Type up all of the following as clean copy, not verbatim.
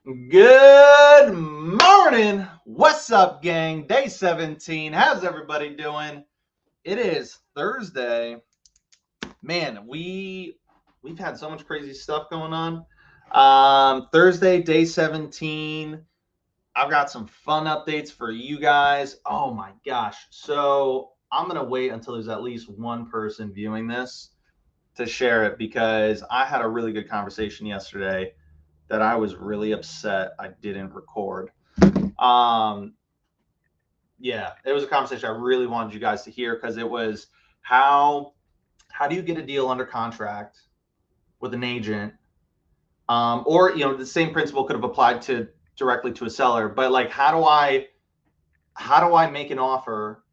Good morning. What's up, gang? Day 17. How's everybody doing? It is Thursday. Man, we've had so much crazy stuff going on. Thursday, day 17. I've got some fun updates for you guys. Oh my gosh. So I'm gonna wait until there's at least one person viewing this to share it because I had a really good conversation yesterday that I was really upset I didn't record. Um, yeah, it was a conversation I really wanted you guys to hear because it was how how do you get a deal under contract with an agent, or the same principle could have applied to directly to a seller, but like how do I make an offer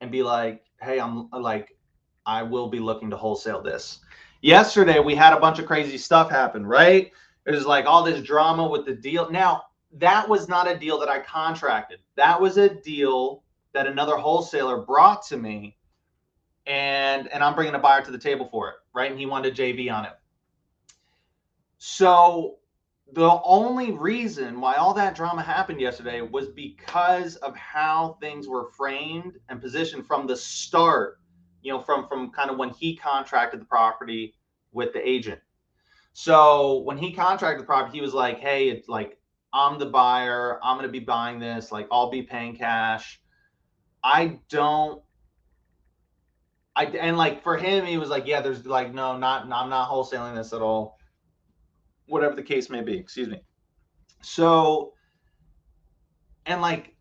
and be like, hey, I'm like, I will be looking to wholesale this. Yesterday we had a bunch of crazy stuff happen, right? It was like all this drama with the deal. Now, that was not a deal that I contracted. That was a deal that another wholesaler brought to me, and I'm bringing a buyer to the table for it, right? And he wanted a JV on it. So the only reason why all that drama happened yesterday was because of how things were framed and positioned from the start, from kind of when he contracted the property with the agent. So when he contracted the property, he was like, hey, it's like, I'm the buyer, I'm going to be buying this, like, I'll be paying cash. I don't and like for him, he was like, yeah, there's like, no, I'm not wholesaling this at all, whatever the case may be. Excuse me. So, and like,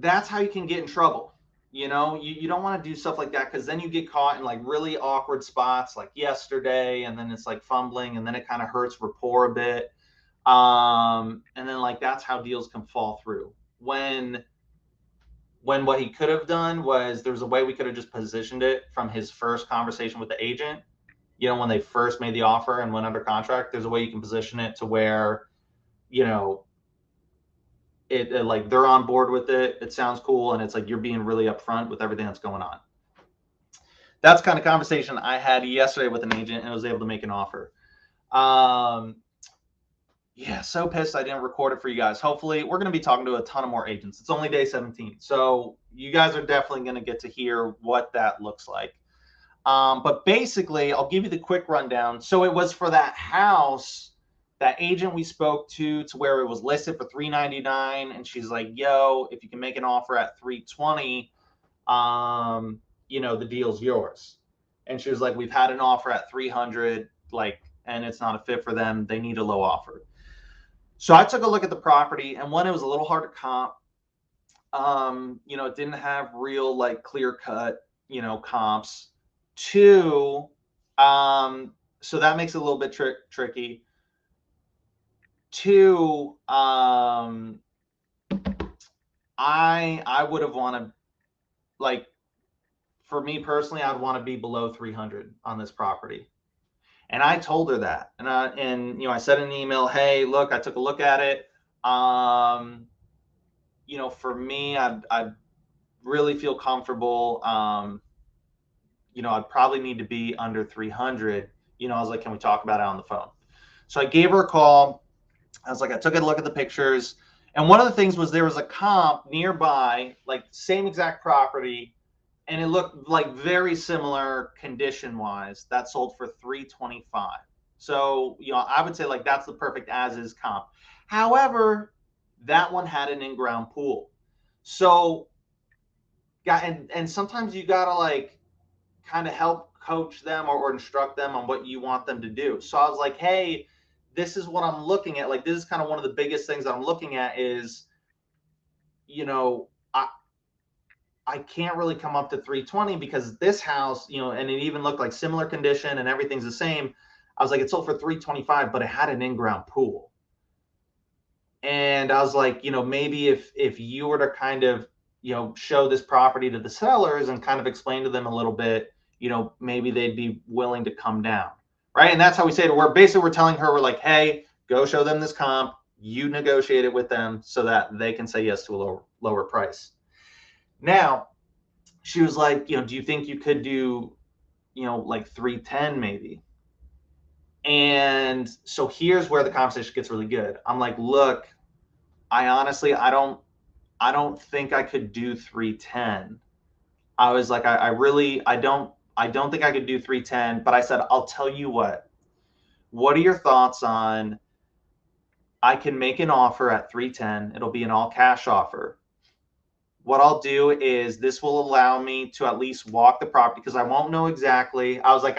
that's how you can get in trouble. You don't want to do stuff like that because then you get caught in like really awkward spots like yesterday, and then it's like fumbling, and then it kind of hurts rapport a bit. And then like that's how deals can fall through. When what he could have done was there's a way we could have just positioned it from his first conversation with the agent. When they first made the offer and went under contract, there's a way you can position it to where, you know, it like they're on board with it. It sounds cool, and it's like you're being really upfront with everything that's going on. That's kind of conversation I had yesterday with an agent, and I was able to make an offer. Um, yeah, so pissed I didn't record it for you guys. Hopefully, we're going to be talking to a ton of more agents. It's only day 17, so you guys are definitely going to get to hear what that looks like. But basically, I'll give you the quick rundown. So it was for that house, that agent we spoke to where it was listed for $399, and she's like, "Yo, if you can make an offer at $320, the deal's yours." And she was like, "We've had an offer at 300, like, and it's not a fit for them. They need a low offer." So I took a look at the property, and one, it was a little hard to comp. It didn't have real like clear cut, comps. Two, so that makes it a little bit tricky. Two, I would have wanted, like, for me personally, I'd want to be below 300 on this property. And I told her that, and I said in an email, hey, look, I took a look at it. For me, I'd really feel comfortable. I'd probably need to be under 300. I was like, can we talk about it on the phone? So I gave her a call. I was like, I took a look at the pictures. And one of the things was there was a comp nearby, like same exact property, and it looked like very similar condition wise, that sold for 325. So, I would say like that's the perfect as is comp. However, that one had an in-ground pool. So, and sometimes you gotta like kind of help coach them or instruct them on what you want them to do. So I was like, hey, this is what I'm looking at. Like, this is kind of one of the biggest things that I'm looking at is, I can't really come up to 320 because this house, and it even looked like similar condition and everything's the same. I was like, it sold for 325, but it had an in-ground pool. And I was like, maybe if you were to kind of, show this property to the sellers and kind of explain to them a little bit, maybe they'd be willing to come down. Right. And that's how we say it. We're telling her, we're like, hey, go show them this comp. You negotiate it with them so that they can say yes to a lower price. Now, she was like, do you think you could do, like 310 maybe? And so here's where the conversation gets really good. I'm like, look, I honestly, I don't think I could do 310. I was like, I really, I don't think I could do 310, but I said, I'll tell you what are your thoughts on, I can make an offer at 310. It'll be an all cash offer. What I'll do is this will allow me to at least walk the property because I won't know exactly. I was like,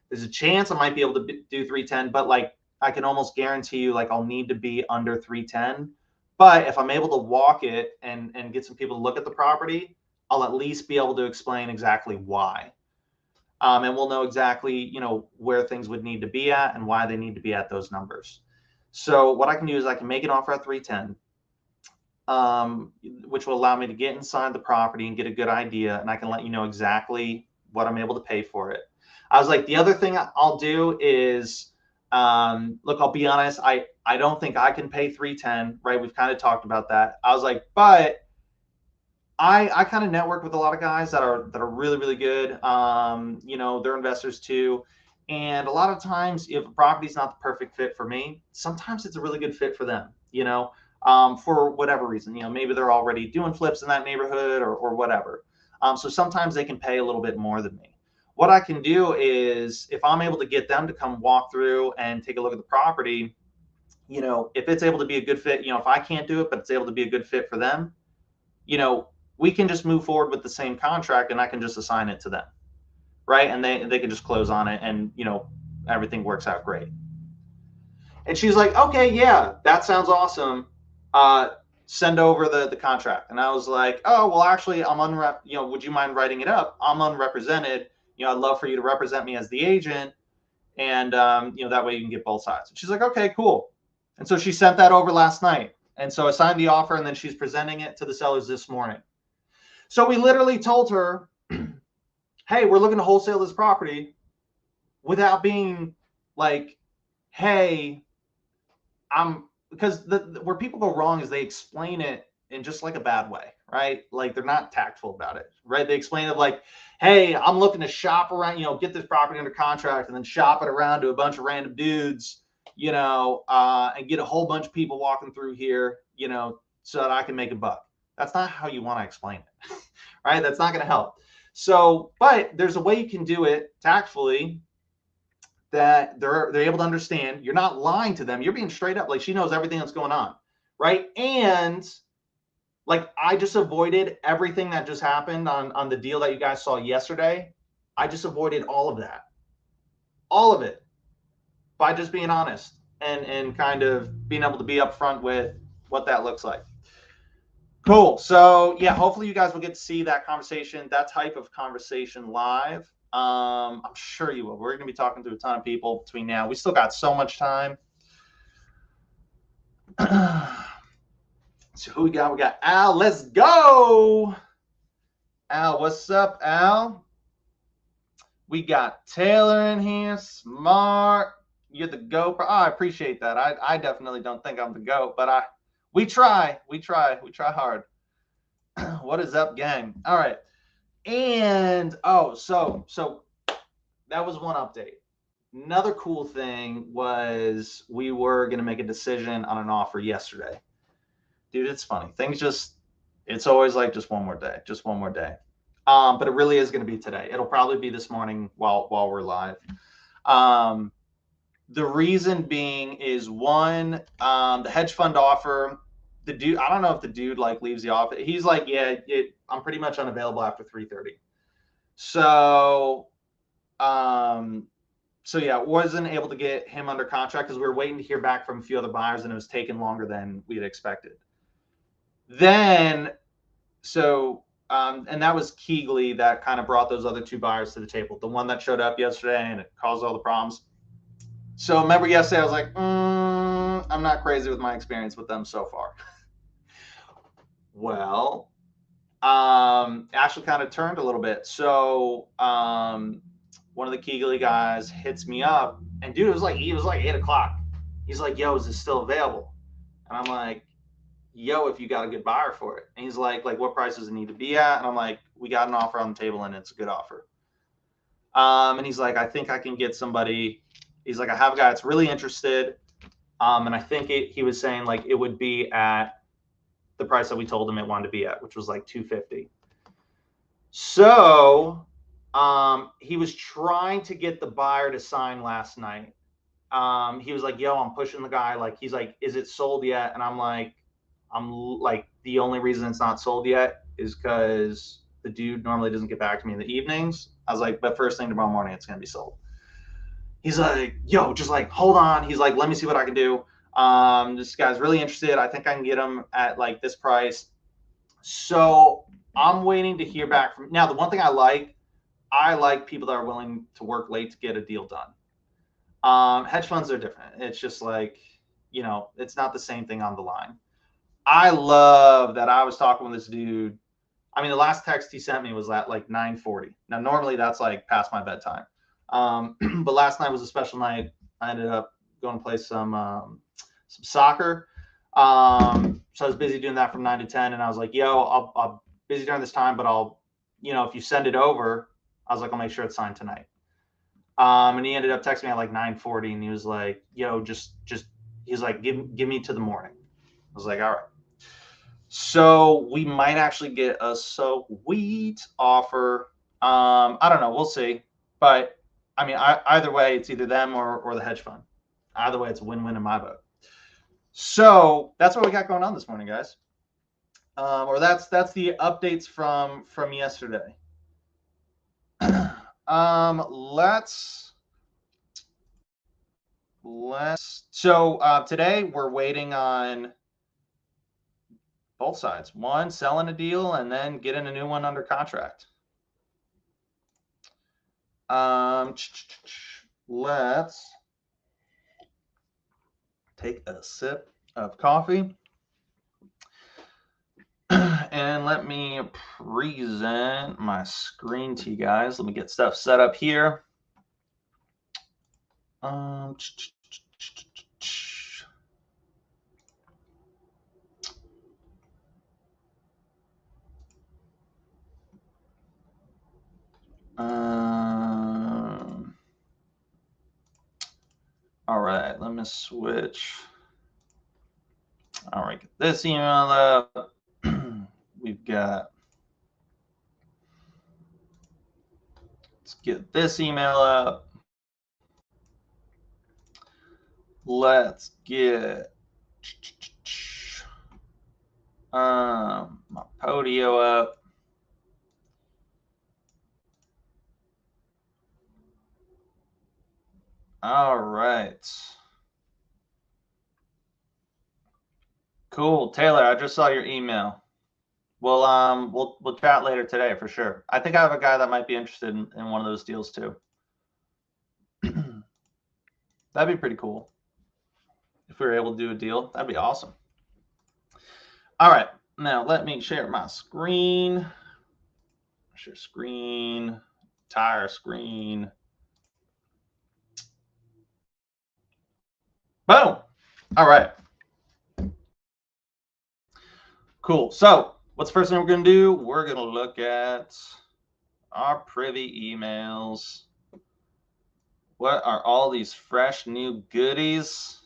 there's a chance I might be able to do 310, but like I can almost guarantee you, like I'll need to be under 310. But if I'm able to walk it and get some people to look at the property, I'll at least be able to explain exactly why. And we'll know exactly, where things would need to be at and why they need to be at those numbers. So what I can do is I can make an offer at 310, which will allow me to get inside the property and get a good idea, and I can let you know exactly what I'm able to pay for it. I was like, the other thing I'll do is, look, I'll be honest, I don't think I can pay 310, right? We've kind of talked about that. I was like, but I kind of network with a lot of guys that are really, really good. They're investors too. And a lot of times if a property's not the perfect fit for me, sometimes it's a really good fit for them, for whatever reason. Maybe they're already doing flips in that neighborhood or whatever. So sometimes they can pay a little bit more than me. What I can do is if I'm able to get them to come walk through and take a look at the property, if it's able to be a good fit, if I can't do it, but it's able to be a good fit for them, we can just move forward with the same contract and I can just assign it to them. Right. And they can just close on it and, everything works out great. And she's like, okay, yeah, that sounds awesome. Send over the contract. And I was like, oh, well, actually, would you mind writing it up? I'm unrepresented. I'd love for you to represent me as the agent. And, that way you can get both sides. And she's like, okay, cool. And so she sent that over last night. And so I signed the offer and then she's presenting it to the sellers this morning. So we literally told her, hey, we're looking to wholesale this property, without being like, hey, because where people go wrong is they explain it in just like a bad way, right? Like they're not tactful about it, right? They explain it like, hey, I'm looking to shop around, get this property under contract and then shop it around to a bunch of random dudes, and get a whole bunch of people walking through here, so that I can make a buck. That's not how you want to explain it, right? That's not going to help. So, but there's a way you can do it tactfully that they're able to understand. You're not lying to them. You're being straight up. Like she knows everything that's going on, right? And like I just avoided everything that just happened on the deal that you guys saw yesterday. I just avoided all of that, all of it, by just being honest and kind of being able to be upfront with what that looks like. Cool. So yeah, hopefully you guys will get to see that conversation, that type of conversation live. I'm sure you will. We're going to be talking to a ton of people between now. We still got so much time. So who we got? We got Al. Let's go. Al, what's up, Al? We got Taylor in here. Smart. You're the GOAT. Oh, I appreciate that. I definitely don't think I'm the GOAT, but we try hard. What is up, gang? All right. And so that was one update. Another cool thing was we were going to make a decision on an offer yesterday. Dude, it's funny. It's always like just one more day. But it really is going to be today. It'll probably be this morning while we're live. The reason being is one, the hedge fund offer, the dude, I don't know if the dude like leaves the office. He's like, yeah, I'm pretty much unavailable after 3:30. So yeah, wasn't able to get him under contract because we were waiting to hear back from a few other buyers and it was taking longer than we had expected. Then, and that was Keegley that kind of brought those other two buyers to the table. The one that showed up yesterday and it caused all the problems. So remember yesterday, I was like, I'm not crazy with my experience with them so far. Well, actually kind of turned a little bit. So one of the Keegley guys hits me up, and dude, it was like 8 o'clock. He's like, yo, is this still available? And I'm like, yo, if you got a good buyer for it. And he's like what price does it need to be at? And I'm like, we got an offer on the table and it's a good offer. And he's like, I think I can get somebody He's like, I have a guy that's really interested. And I think he was saying like it would be at the price that we told him it wanted to be at, which was like 250. So he was trying to get the buyer to sign last night. He was like, yo, I'm pushing the guy. Like, he's like, is it sold yet? And I'm like, the only reason it's not sold yet is because the dude normally doesn't get back to me in the evenings. I was like, but first thing tomorrow morning, it's going to be sold. He's like, yo, just like, hold on. He's like, let me see what I can do. This guy's really interested. I think I can get him at like this price. So I'm waiting to hear back from. Now, the one thing I like people that are willing to work late to get a deal done. Hedge funds are different. It's just like, it's not the same thing on the line. I love that I was talking with this dude. I mean, the last text he sent me was at like 9:40. Now, normally that's like past my bedtime. But last night was a special night. I ended up going to play some soccer. So I was busy doing that from 9 to 10. And I was like, yo, I'll busy during this time, but I'll, if you send it over, I was like, I'll make sure it's signed tonight. And he ended up texting me at like 9:40 and he was like, yo, he's like, give me to the morning. I was like, all right. So we might actually get a sweet offer. I don't know. We'll see. But I mean, either way, it's either them or the hedge fund. Either way, it's a win-win in my book. So that's what we got going on this morning, guys. Or that's the updates from yesterday. So today we're waiting on both sides. One, selling a deal, and then getting a new one under contract. Let's take a sip of coffee. And let me present my screen to you guys. Let me get stuff set up here. All right, let me switch. All right, get this email up. We've got, let's get this email up. Let's get my Podio up. All right. Cool. Taylor, I just saw your email. We'll chat later today for sure. I think I have a guy that might be interested in one of those deals too. That'd be pretty cool. If we were able to do a deal, that'd be awesome. All right. Now let me share my screen. Share screen, entire screen. Boom. All right. Cool. So what's the first thing we're going to do? We're going to look at our privy emails. What are all these fresh new goodies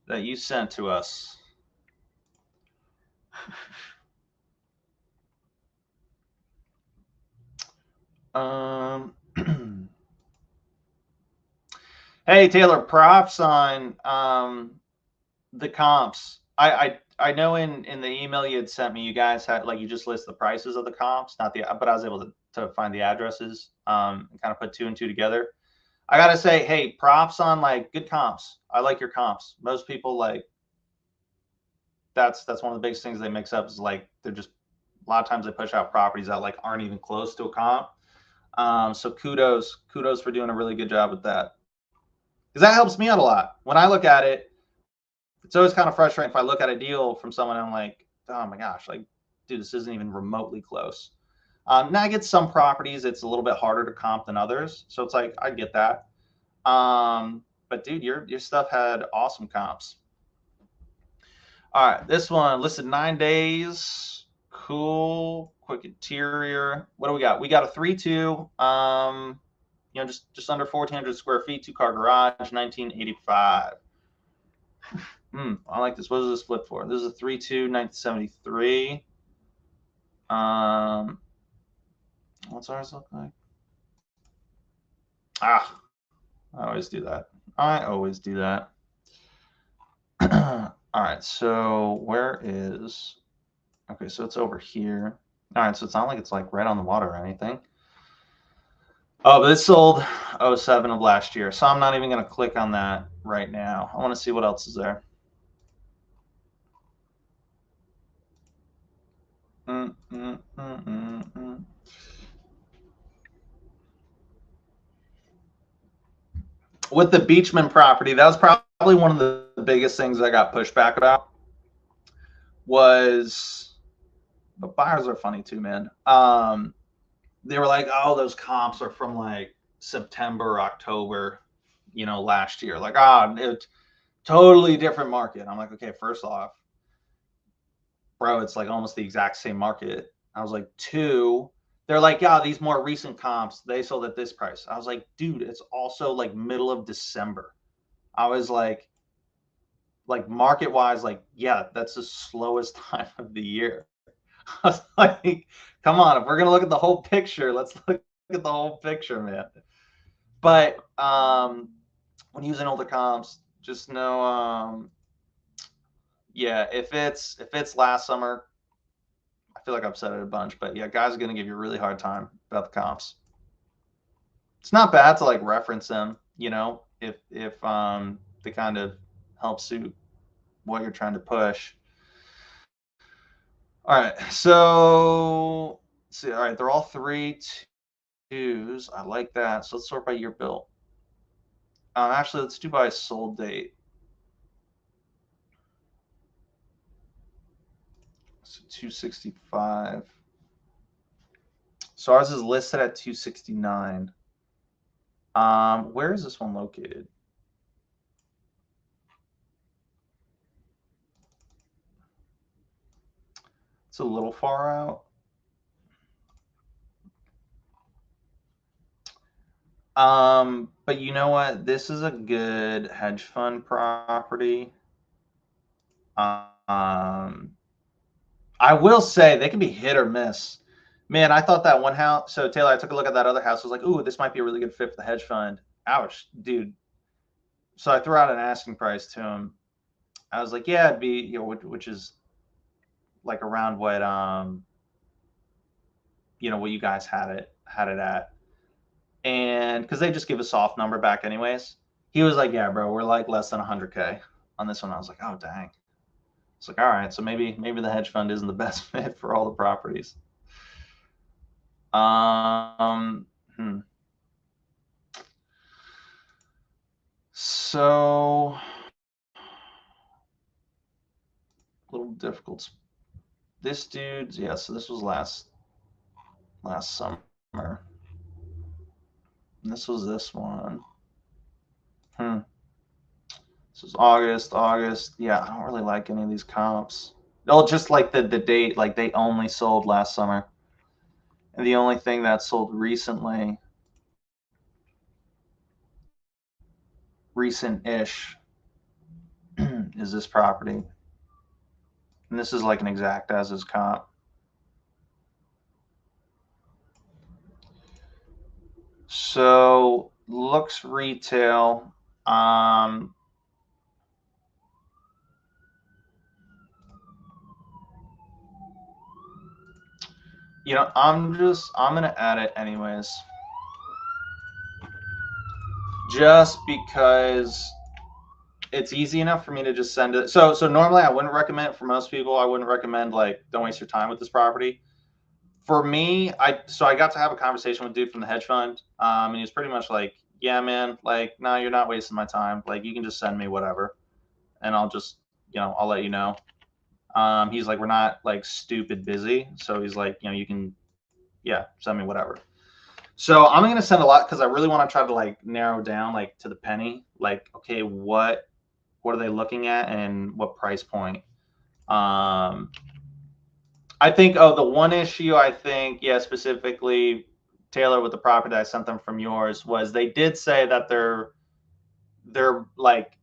that you sent to us? Hey Taylor, props on the comps. I know in the email you had sent me, you guys had you just list the prices of the comps, but I was able to find the addresses and kind of put two and two together. I gotta say, hey, props on good comps. I like your comps. Most people that's one of the biggest things they mix up is they're just a lot of times they push out properties that aren't even close to a comp. So kudos for doing a really good job with that, because that helps me out a lot. When I look at it, it's always kind of frustrating if I look at a deal from someone and I'm like, oh my gosh, dude, this isn't even remotely close. Now I get some properties it's a little bit harder to comp than others, so it's I get that. But dude, your stuff had awesome comps. All right, this one listed 9 days. Cool. Quick interior. What do we got? We got a 3-2. you know, just under 1,400 square feet, 2-car garage, 1985. I like this. What is this flip for? This is a 3.2, 1973. What's ours look like? I always do that. All right, so where is, okay, so it's over here. All right, so it's not like it's like right on the water or anything. Oh, but it sold 07 of last year, so I'm not even going to click on that right now. I want to see what else is there. With the Beachman property, that was probably one of the biggest things I got pushback about. But buyers are funny too, man. They were like, "Oh, those comps are from like September, October, you know, last year." Like, it's totally different market. I'm like, okay, first off, bro, it's like almost the exact same market. I was like, two, they're like, yeah, these more recent comps, they sold at this price. I was like, dude, it's also like middle of December. I was like market wise, like, yeah, that's the slowest time of the year. I was like, come on, if we're gonna look at the whole picture, let's look at the whole picture, man. But when using older comps, just know, yeah, if it's last summer, I feel like I've said it a bunch, but yeah, guys are gonna give you a really hard time about the comps. It's not bad to like reference them, you know, if they kind of help suit what you're trying to push. All right, so let's see. All right, they're all 3.2s. I like that. So let's sort by year built. Actually, let's do by sold date. So 265. So ours is listed at 269. Where is this one located? It's a little far out. But you know what? This is a good hedge fund property. I will say they can be hit or miss. Man, I thought that one house. So Taylor, I took a look at that other house. I was like, ooh, this might be a really good fit for the hedge fund. Ouch, dude. So I threw out an asking price to him. I was like, yeah, it'd be, you know, which is like around what you know, what you guys had it at. And because they just give a soft number back anyways. He was like, yeah, bro, we're like less than 100K on this one. I was like, oh dang. It's like, all right, so maybe the hedge fund isn't the best fit for all the properties. So a little difficult. This dude's, yeah, so this was last summer. And this was this one. This is August. Yeah, I don't really like any of these comps. Oh, just like the date, like they only sold last summer. And the only thing that sold recently, recent-ish, is this property. And this is like an exact as is comp. So looks retail. You know, I'm gonna add it anyways. Just because it's easy enough for me to just send it. So normally I wouldn't recommend it for most people. I wouldn't recommend like don't waste your time with this property. For me, I got to have a conversation with a dude from the hedge fund, and he was pretty much like, yeah, man, like, no, you're not wasting my time. Like, you can just send me whatever, and I'll just, you know, I'll let you know. He's like, we're not like stupid busy, so he's like, you know, you can, yeah, send me whatever. So I'm gonna send a lot because I really want to try to like narrow down like to the penny, like, okay, what are they looking at and what price point? I think, the one issue I think, yeah, specifically Taylor, with the property I sent them from yours, was they did say that they're like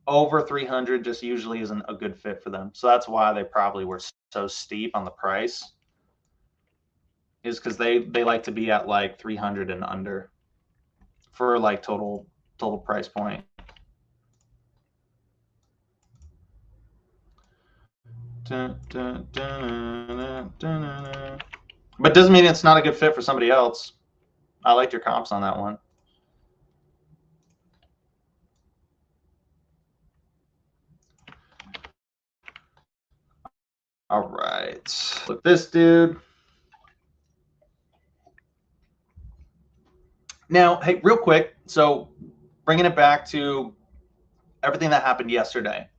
over 300 just usually isn't a good fit for them. So that's why they probably were so steep on the price, is because they like to be at like 300 and under for like total price point. But doesn't mean it's not a good fit for somebody else. I liked your comps on that one. All right, look, this dude. Now, hey, real quick. So bringing it back to everything that happened yesterday.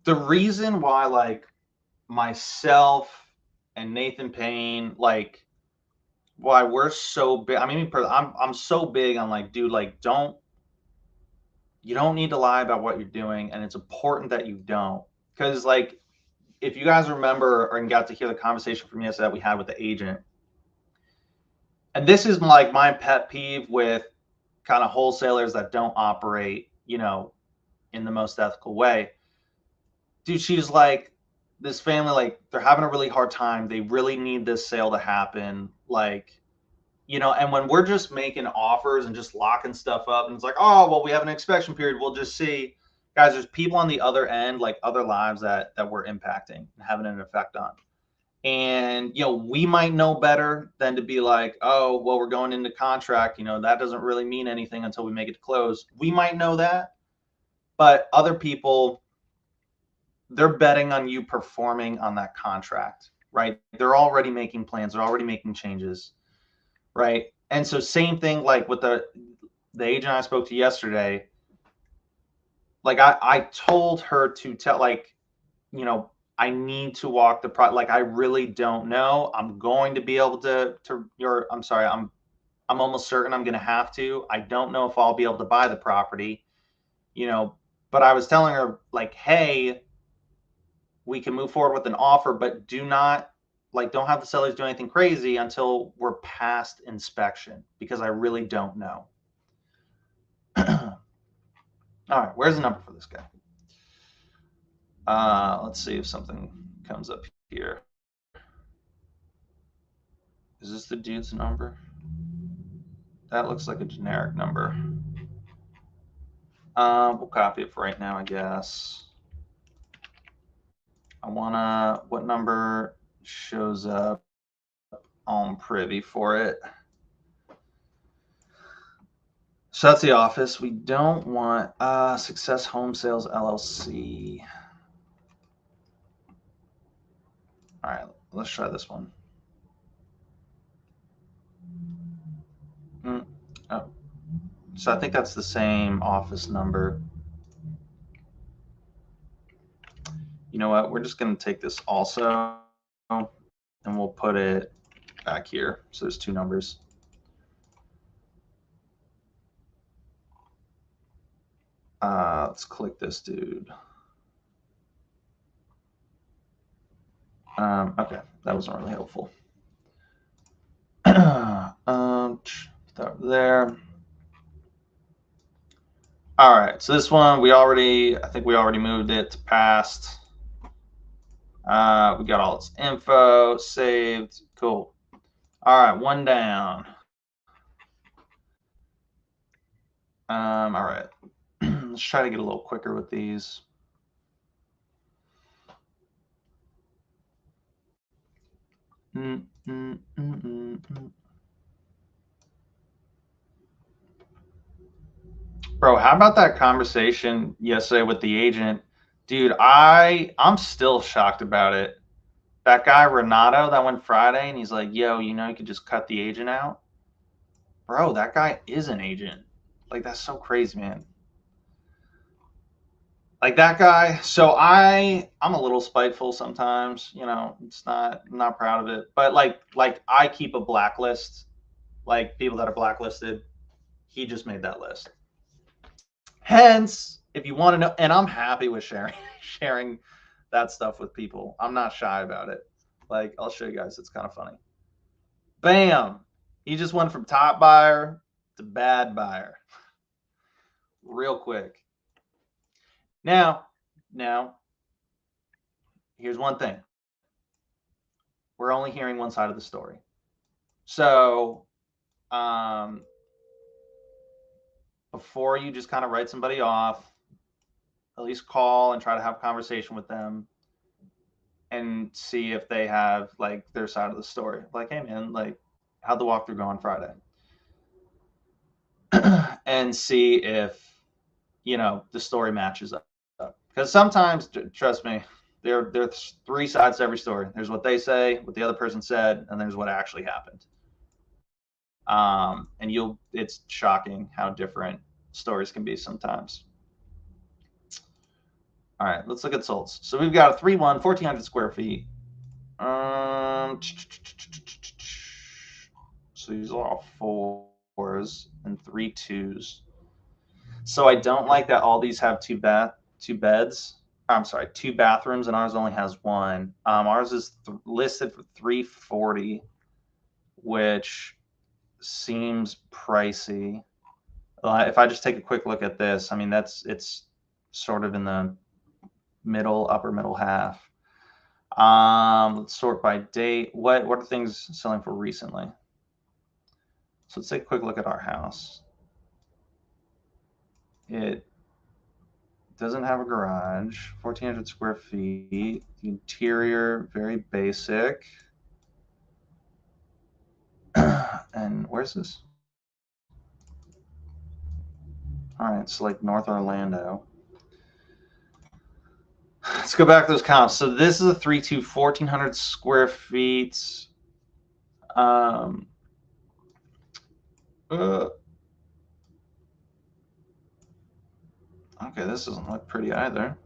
The reason why, like, myself and Nathan Payne, like, why we're so big. I mean, I'm so big on, like, dude, like, you don't need to lie about what you're doing, and it's important that you don't. Because, like, if you guys remember or got to hear the conversation from yesterday that we had with the agent, and this is like my pet peeve with kind of wholesalers that don't operate, you know, in the most ethical way. Dude, she's like, this family, like, they're having a really hard time. They really need this sale to happen. Like, you know, and when we're just making offers and just locking stuff up, and it's like, oh, well, we have an inspection period, we'll just see. Guys, there's people on the other end, like other lives that we're impacting and having an effect on. And, you know, we might know better than to be like, oh, well, we're going into contract, you know, that doesn't really mean anything until we make it to close. We might know that, but other people, they're betting on you performing on that contract, right? They're already making plans, they're already making changes, right? And so same thing, like with the agent I spoke to yesterday, like I told her to tell, like, you know, I need to walk the like, I really don't know. I'm going to be able to I'm sorry, I'm almost certain I'm going to have to. I don't know if I'll be able to buy the property, you know, but I was telling her, like, hey, we can move forward with an offer, but don't have the sellers do anything crazy until we're past inspection, because I really don't know. All right, where's the number for this guy? Let's see if something comes up here. Is this the dude's number? That looks like a generic number. We'll copy it for right now, I guess. What number shows up on Privy for it? So that's the office. We don't want Success Home Sales LLC. All right, let's try this one. Oh, so I think that's the same office number. You know what? We're just going to take this also, and we'll put it back here. So there's two numbers. Let's click this dude. Okay, that wasn't really helpful. Put that there. All right, so this one I think we already moved it to past. We got all its info saved. Cool. All right, one down. All right. Let's try to get a little quicker with these. Bro, how about that conversation yesterday with the agent? Dude, I'm still shocked about it. That guy Renato that went Friday, and he's like, yo, you know, you could just cut the agent out. Bro, that guy is an agent. Like, that's so crazy, man. Like, that guy. So I'm a little spiteful sometimes, you know. I'm not proud of it. But like I keep a blacklist, like people that are blacklisted. He just made that list. Hence, if you want to know, and I'm happy with sharing that stuff with people. I'm not shy about it. Like, I'll show you guys. It's kind of funny. Bam. He just went from top buyer to bad buyer. Real quick. Now, here's one thing. We're only hearing one side of the story. So, before you just kind of write somebody off, at least call and try to have a conversation with them and see if they have like their side of the story. Like, hey man, like, how'd the walkthrough go on Friday? And see if, you know, the story matches up. Because sometimes, trust me, there's three sides to every story. There's what they say, what the other person said, and there's what actually happened. And it's shocking how different stories can be sometimes. All right, let's look at solds. So we've got a 3-1, 1,400 square feet. So these are all 4s and 3 2s. So I don't like that all these have two beds. I'm sorry, 2 bathrooms, and ours only has 1. Ours is listed for $340, which seems pricey. If I just take a quick look at this, I mean, it's sort of in the upper middle half. Let's sort by date. What are things selling for recently? So let's take a quick look at our house. It doesn't have a garage, 1,400 square feet. The interior, very basic. And where's this? All right, it's like North Orlando. Let's go back to those comps. So this is a 3-2, 1,400 square feet. Okay, this doesn't look pretty either.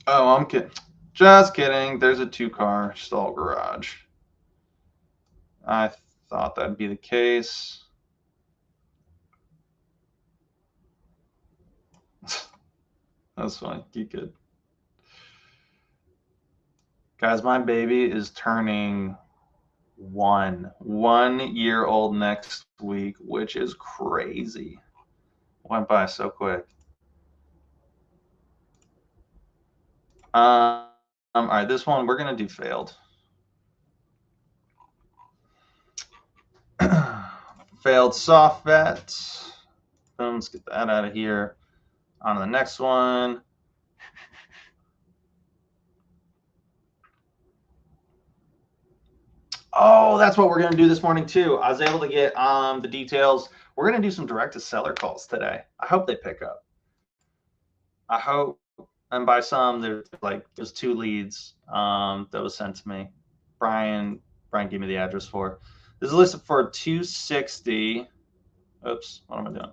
Oh, I'm kidding. Just kidding. There's a 2-car stall garage. I thought that'd be the case. That's funny. You could. Guys, my baby is turning 1 year old next week, which is crazy. Went by so quick. All right, this one we're gonna do failed. Failed soft bet. Boom, let's get that out of here. On to the next one. Oh, that's what we're going to do this morning too. I was able to get the details. We're going to do some direct to seller calls today. I hope they pick up. I hope, and by some, there's 2 leads that was sent to me. Brian gave me the address for. This is listed for 260. Oops, what am I doing?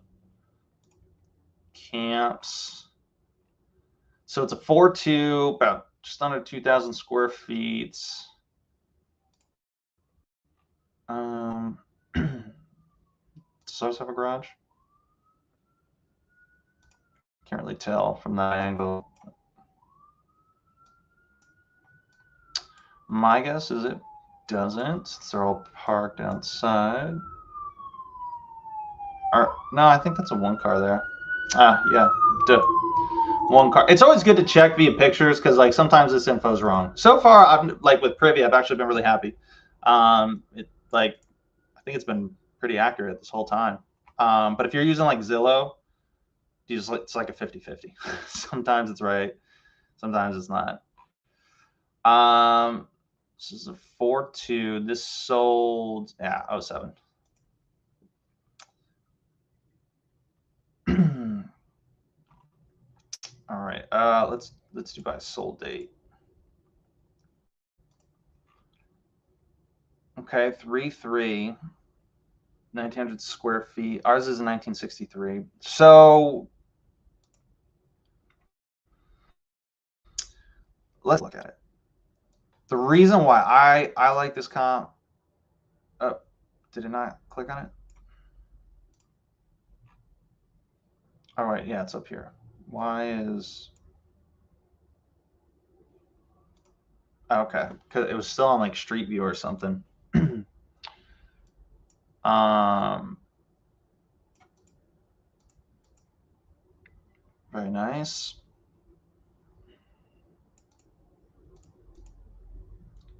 Camps. So it's a 4-2, about just under 2,000 square feet. Does ours have a garage? Can't really tell from that angle. My guess is it doesn't. They're all parked outside. No, I think that's a 1-car there. Yeah, 1 car. It's always good to check via pictures because like sometimes this info is wrong. So far, I've like with Privy, I've actually been really happy. I think it's been pretty accurate this whole time. But if you're using like Zillow, it's like a 50-50. Sometimes it's right, sometimes it's not. This is a 4-2. This sold 07. All right. Let's do by sold date. Okay, 3-3. 1,900 square feet. Ours is 1963. So let's look at it. The reason why I like this comp. Oh, did it not click on it? All right, yeah, it's up here. Why is Okay, because it was still on like Street View or something. Very nice.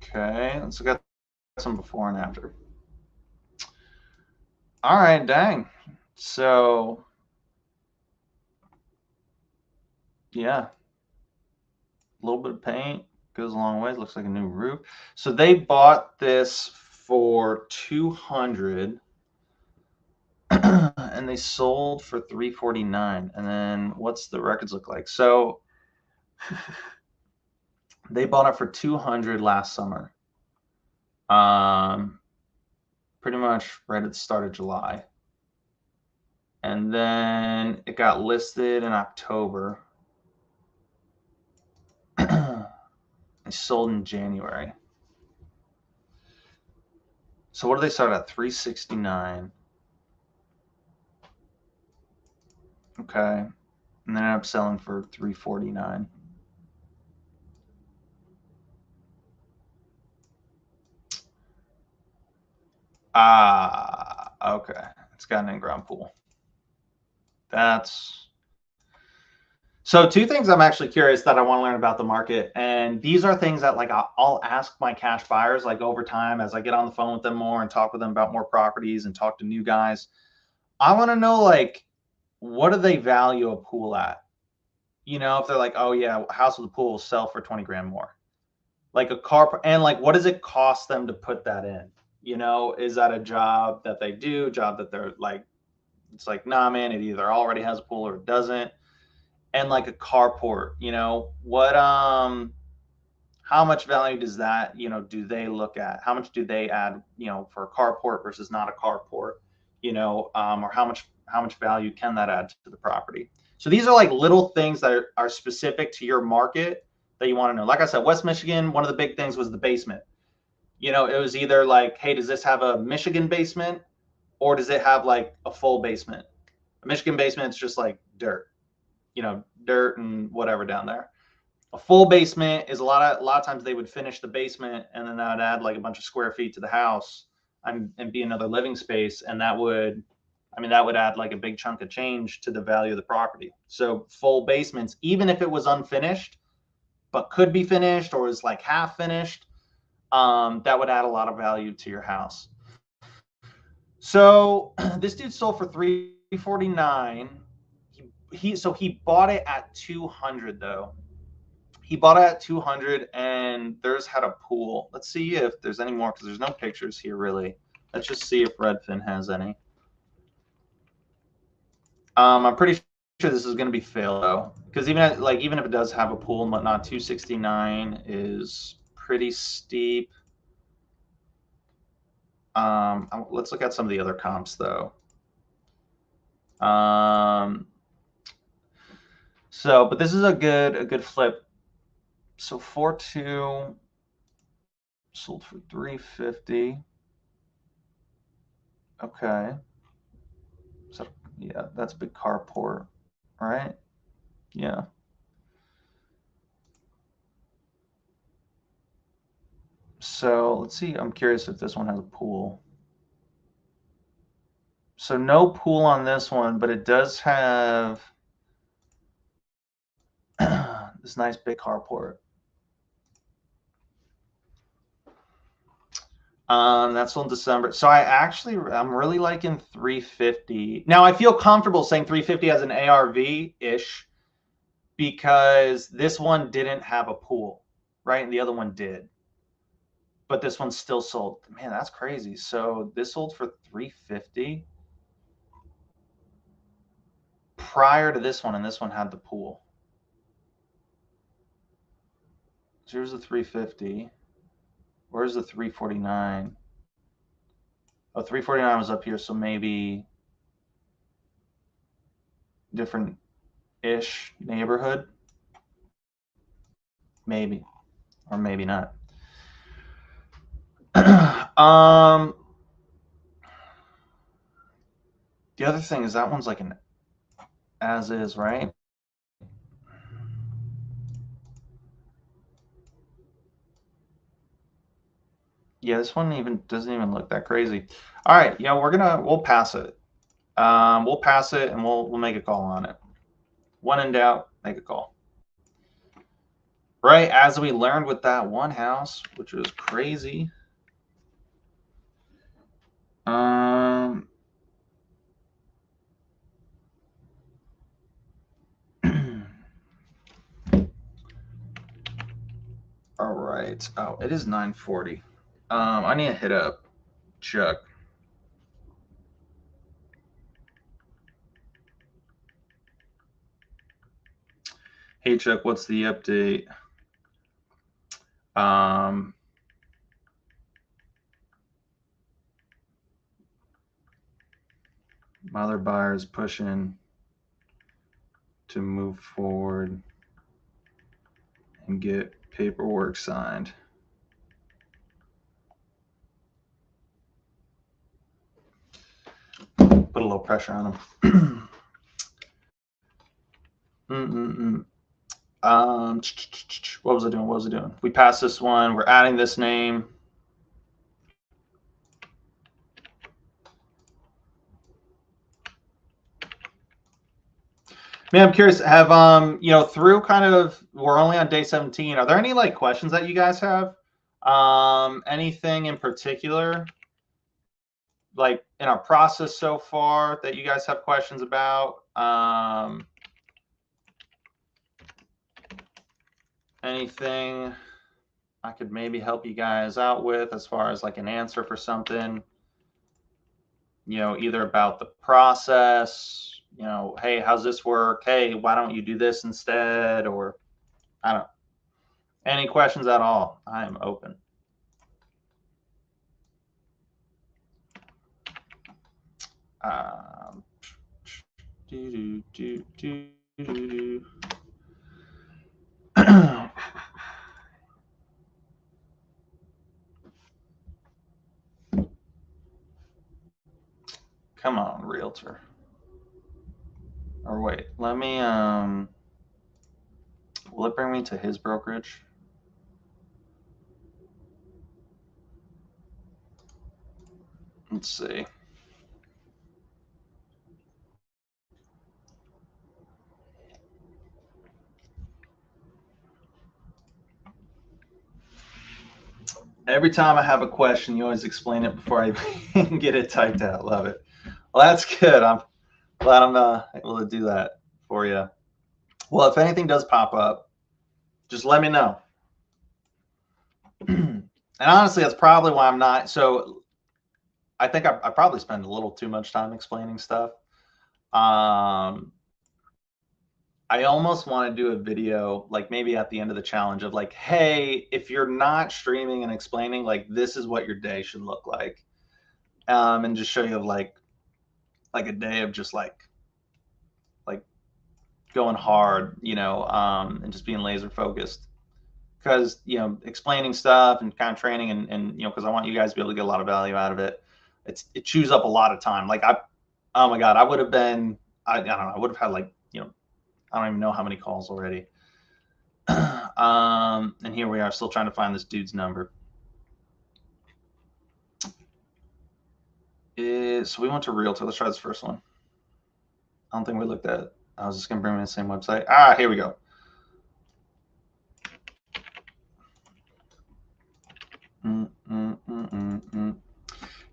Okay, let's look at some before and after. All right, dang. So, yeah, a little bit of paint goes a long way. It looks like a new roof. So they bought this for 200 and they sold for 349. And then what's the records look like? So they bought it for 200 last summer. Pretty much right at the start of July. And then it got listed in October. It sold in January. So what do they start at? 369. Okay. And then ended up selling for 349. Okay. It's got an in-ground pool. That's so two things I'm actually curious that I want to learn about the market. And these are things that like I'll ask my cash buyers like over time as I get on the phone with them more and talk with them about more properties and talk to new guys. I want to know like what do they value a pool at? You know, if they're like, oh yeah, house with a pool will sell for 20 grand more. Like a car, and like what does it cost them to put that in? You know, is that a job that they do, job that they're like, it's like, nah, man, it either already has a pool or it doesn't. And like a carport, you know, what how much value does that, you know, do they look at? How much do they add, you know, for a carport versus not a carport, you know, or how much value can that add to the property? So these are like little things that are specific to your market that you want to know. Like I said, West Michigan, one of the big things was the basement. You know, it was either like, hey, does this have a Michigan basement or does it have like a full basement? A Michigan basement, it's just like dirt, you know, dirt and whatever down there. A full basement is a lot of times they would finish the basement and then that would add like a bunch of square feet to the house and be another living space, and that would, I mean, that would add like a big chunk of change to the value of the property. So full basements, even if it was unfinished but could be finished or is like half finished, that would add a lot of value to your house. So this dude sold for 349. He bought it at 200 though. He bought it at 200 and theirs had a pool. Let's see if there's any more because there's no pictures here really. Let's just see if Redfin has any. I'm pretty sure this is going to be fail though, because even if it does have a pool and whatnot, 269 is pretty steep. Let's look at some of the other comps though. So, but this is a good flip. So 4.2 sold for 350. Okay. So yeah, that's big carport, right? Yeah. So let's see. I'm curious if this one has a pool. So no pool on this one, but it does have this nice big carport. That's on December. So I'm really liking 350. Now I feel comfortable saying 350 as an ARV-ish because this one didn't have a pool, right? And the other one did. But this one still sold. Man, that's crazy. So this sold for 350 prior to this one, and this one had the pool. So here's the 350. Where's the 349? Oh, 349 was up here, so maybe different-ish neighborhood. Maybe, or maybe not. The other thing is that one's like an as is, right? Yeah, this one doesn't even look that crazy. All right, we'll pass it. We'll pass it and we'll make a call on it. When in doubt, make a call. Right, as we learned with that one house, which was crazy. All right. Oh, it is 9:40. I need to hit up Chuck. Hey Chuck, what's the update? Mother buyers pushing to move forward and get paperwork signed. Put a little pressure on them. What was I doing? We passed this one. We're adding this name. Man, I'm curious. Have through kind of, we're only on day 17. Are there any like questions that you guys have? Anything in particular, like in our process so far, that you guys have questions about? Anything I could maybe help you guys out with as far as like an answer for something? Either about the process. Hey, how's this work? Hey, why don't you do this instead? Or I don't know. Any questions at all? I am open. Come on, realtor. Or wait, let me, will it bring me to his brokerage? Let's see. Every time I have a question, you always explain it before I even get it typed out. Love it. Well, that's good. I'm glad I'm able to do that for you. Well, if anything does pop up, just let me know. And honestly, that's probably why I'm not. So I think I probably spend a little too much time explaining stuff. I almost want to do a video, like maybe at the end of the challenge, of like, hey, if you're not streaming and explaining, like this is what your day should look like, and just show you like a day of just like going hard, and just being laser focused. Because explaining stuff and kind of training and because I want you guys to be able to get a lot of value out of it. It chews up a lot of time. Like oh my god, I would have been, I don't know, I would have had like I don't even know how many calls already. And here we are still trying to find this dude's number. So we went to Realtor. Let's try this first one. I don't think we looked at it. I was just going to bring me the same website. Here we go.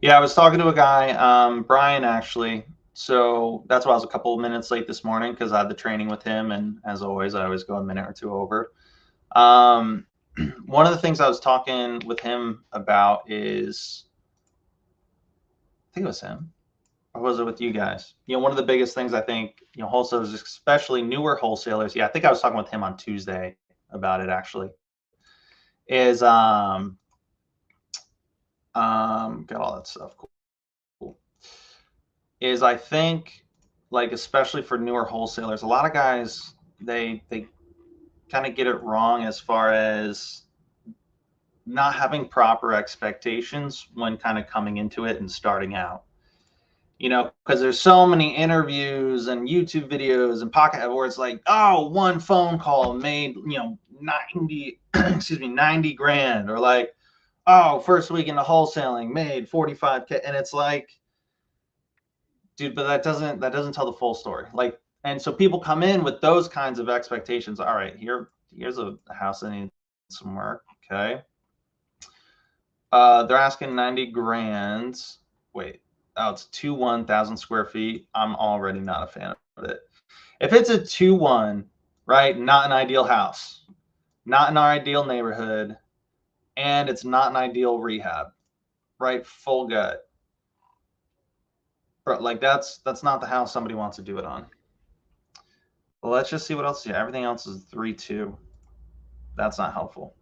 Yeah, I was talking to a guy, Brian, actually. So that's why I was a couple of minutes late this morning, because I had the training with him. And as always, I always go a minute or two over. One of the things I was talking with him about is, I think it was him, or was it with you guys? One of the biggest things I think, wholesalers, especially newer wholesalers. Yeah, I think I was talking with him on Tuesday about it actually. Is got all that stuff. Cool. Is I think, like, especially for newer wholesalers, a lot of guys they kind of get it wrong as far as not having proper expectations when kind of coming into it and starting out. Because there's so many interviews and YouTube videos and pocket where it's like, oh, one phone call made 90 90 grand, or like, oh, first week into wholesaling, made 45K, and it's like, dude, but that doesn't tell the full story. Like, and so people come in with those kinds of expectations. All right, here's a house that needs some work. Okay. They're asking 90 grand. Wait, oh, it's 2,100 square feet. I'm already not a fan of it. If it's a 2-1, right, not an ideal house, not an ideal neighborhood, and it's not an ideal rehab, right? Full gut. But like that's not the house somebody wants to do it on. Well, let's just see what else. Yeah, everything else is 3-2. That's not helpful.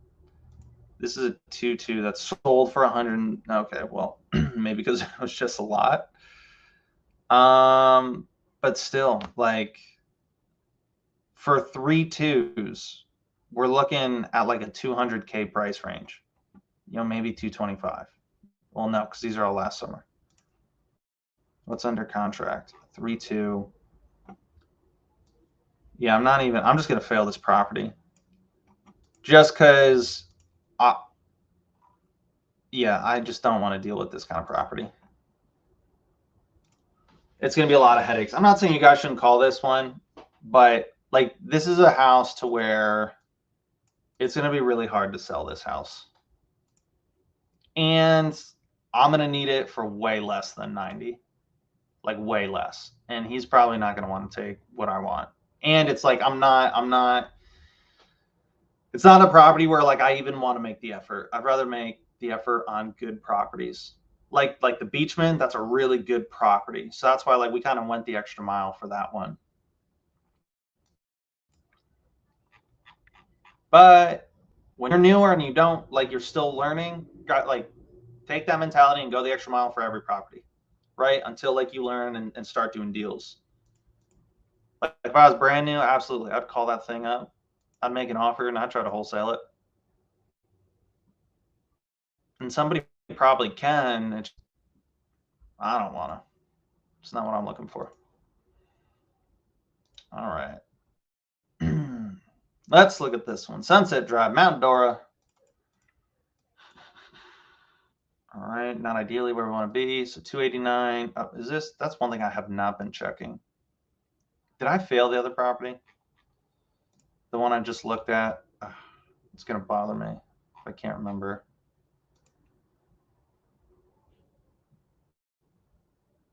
This is a 2-2 that's sold for 100. Okay, well, maybe because it was just a lot. But still, like for 3-2s, we're looking at like a 200K price range. You know, maybe 225. Well, no, because these are all last summer. What's under contract? 3-2. Yeah, I'm just gonna fail this property. Just because yeah, I just don't want to deal with this kind of property. It's going to be a lot of headaches. I'm not saying you guys shouldn't call this one, but like this is a house to where it's going to be really hard to sell this house. And I'm going to need it for way less than 90, like way less. And he's probably not going to want to take what I want. And it's like, it's not a property where like I even want to make the effort. I'd rather make the effort on good properties. Like the Beachman, that's a really good property. So that's why like we kind of went the extra mile for that one. But when you're newer and you don't like you're still learning, got like take that mentality and go the extra mile for every property, right? Until like you learn and start doing deals. Like if I was brand new, absolutely, I'd call that thing up. I'd make an offer and I'd try to wholesale it. And somebody probably can. I don't want to. It's not what I'm looking for. All right. Let's look at this one. Sunset Drive, Mount Dora. All right, not ideally where we want to be. So 289. Oh, is this? That's one thing I have not been checking. Did I fail the other property? The one I just looked at? It's going to bother me if I can't remember.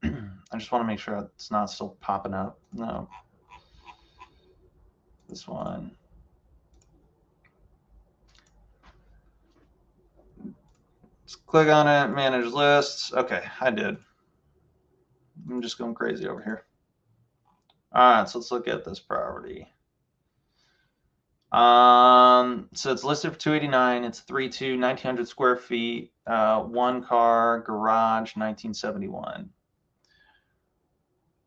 I just want to make sure it's not still popping up. No. This one. Let's click on it, manage lists. Okay, I did. I'm just going crazy over here. All right, so let's look at this property. So it's listed for 289. It's 3-2, 1,900 square feet, one car, garage, 1971.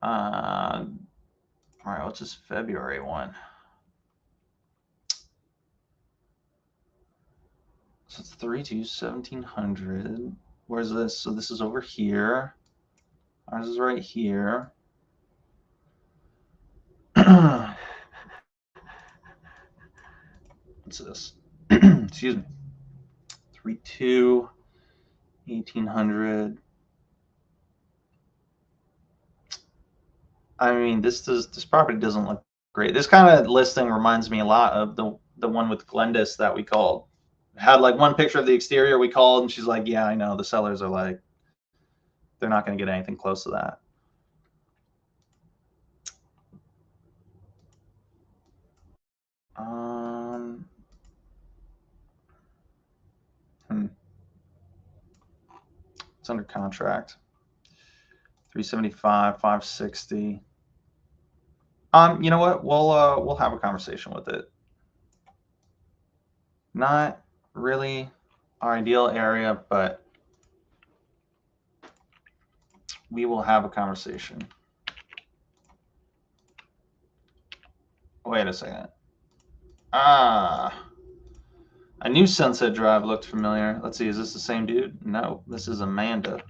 All right, what's this February one? So it's 3-2, 1,700. Where's this? So this is over here. Ours is right here. What's this? Excuse me. 3-2, 1,800. I mean, this property doesn't look great. This kind of listing reminds me a lot of the one with Glendis that we called. It had like one picture of the exterior we called, and she's like, "Yeah, I know." The sellers are like, they're not going to get anything close to that. It's under contract. 375, 560. You know what? We'll have a conversation with it. Not really our ideal area, but we will have a conversation. Wait a second. I knew Sunset Drive looked familiar. Let's see, is this the same dude? No, this is Amanda.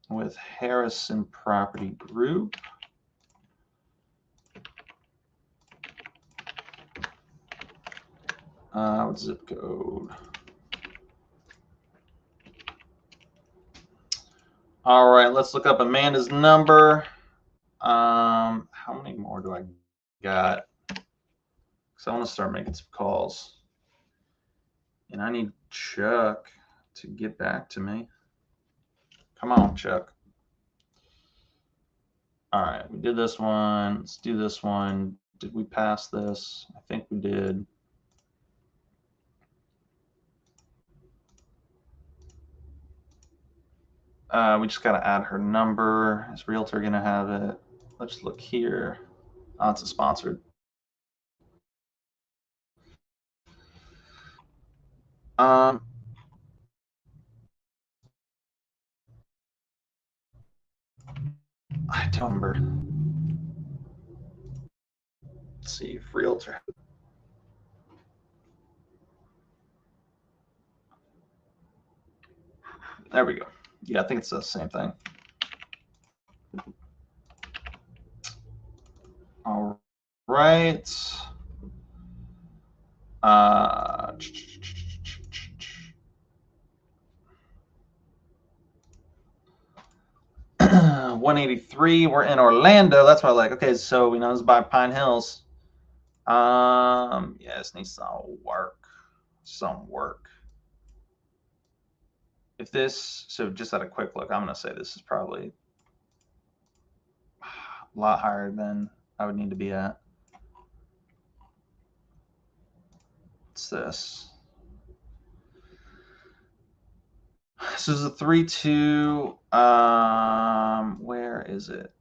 With Harrison Property Group. What's zip code? All right, let's look up Amanda's number. How many more do I got? Because I want to start making some calls. And I need Chuck to get back to me. Come on, Chuck. All right, we did this one. Let's do this one. Did we pass this? I think we did. We just got to add her number. Is Realtor going to have it? Let's look here. Oh, it's a sponsored. I don't remember. Let's see if Realtor. There we go. Yeah, I think it's the same thing. All right. Uh, 183. We're in Orlando. That's why I like. Okay, so we know it's by Pine Hills. Yeah, this needs some work. Some work. If this, so just at a quick look, I'm gonna say this is probably a lot higher than I would need to be at. What's this? This is a 3-2. Where is it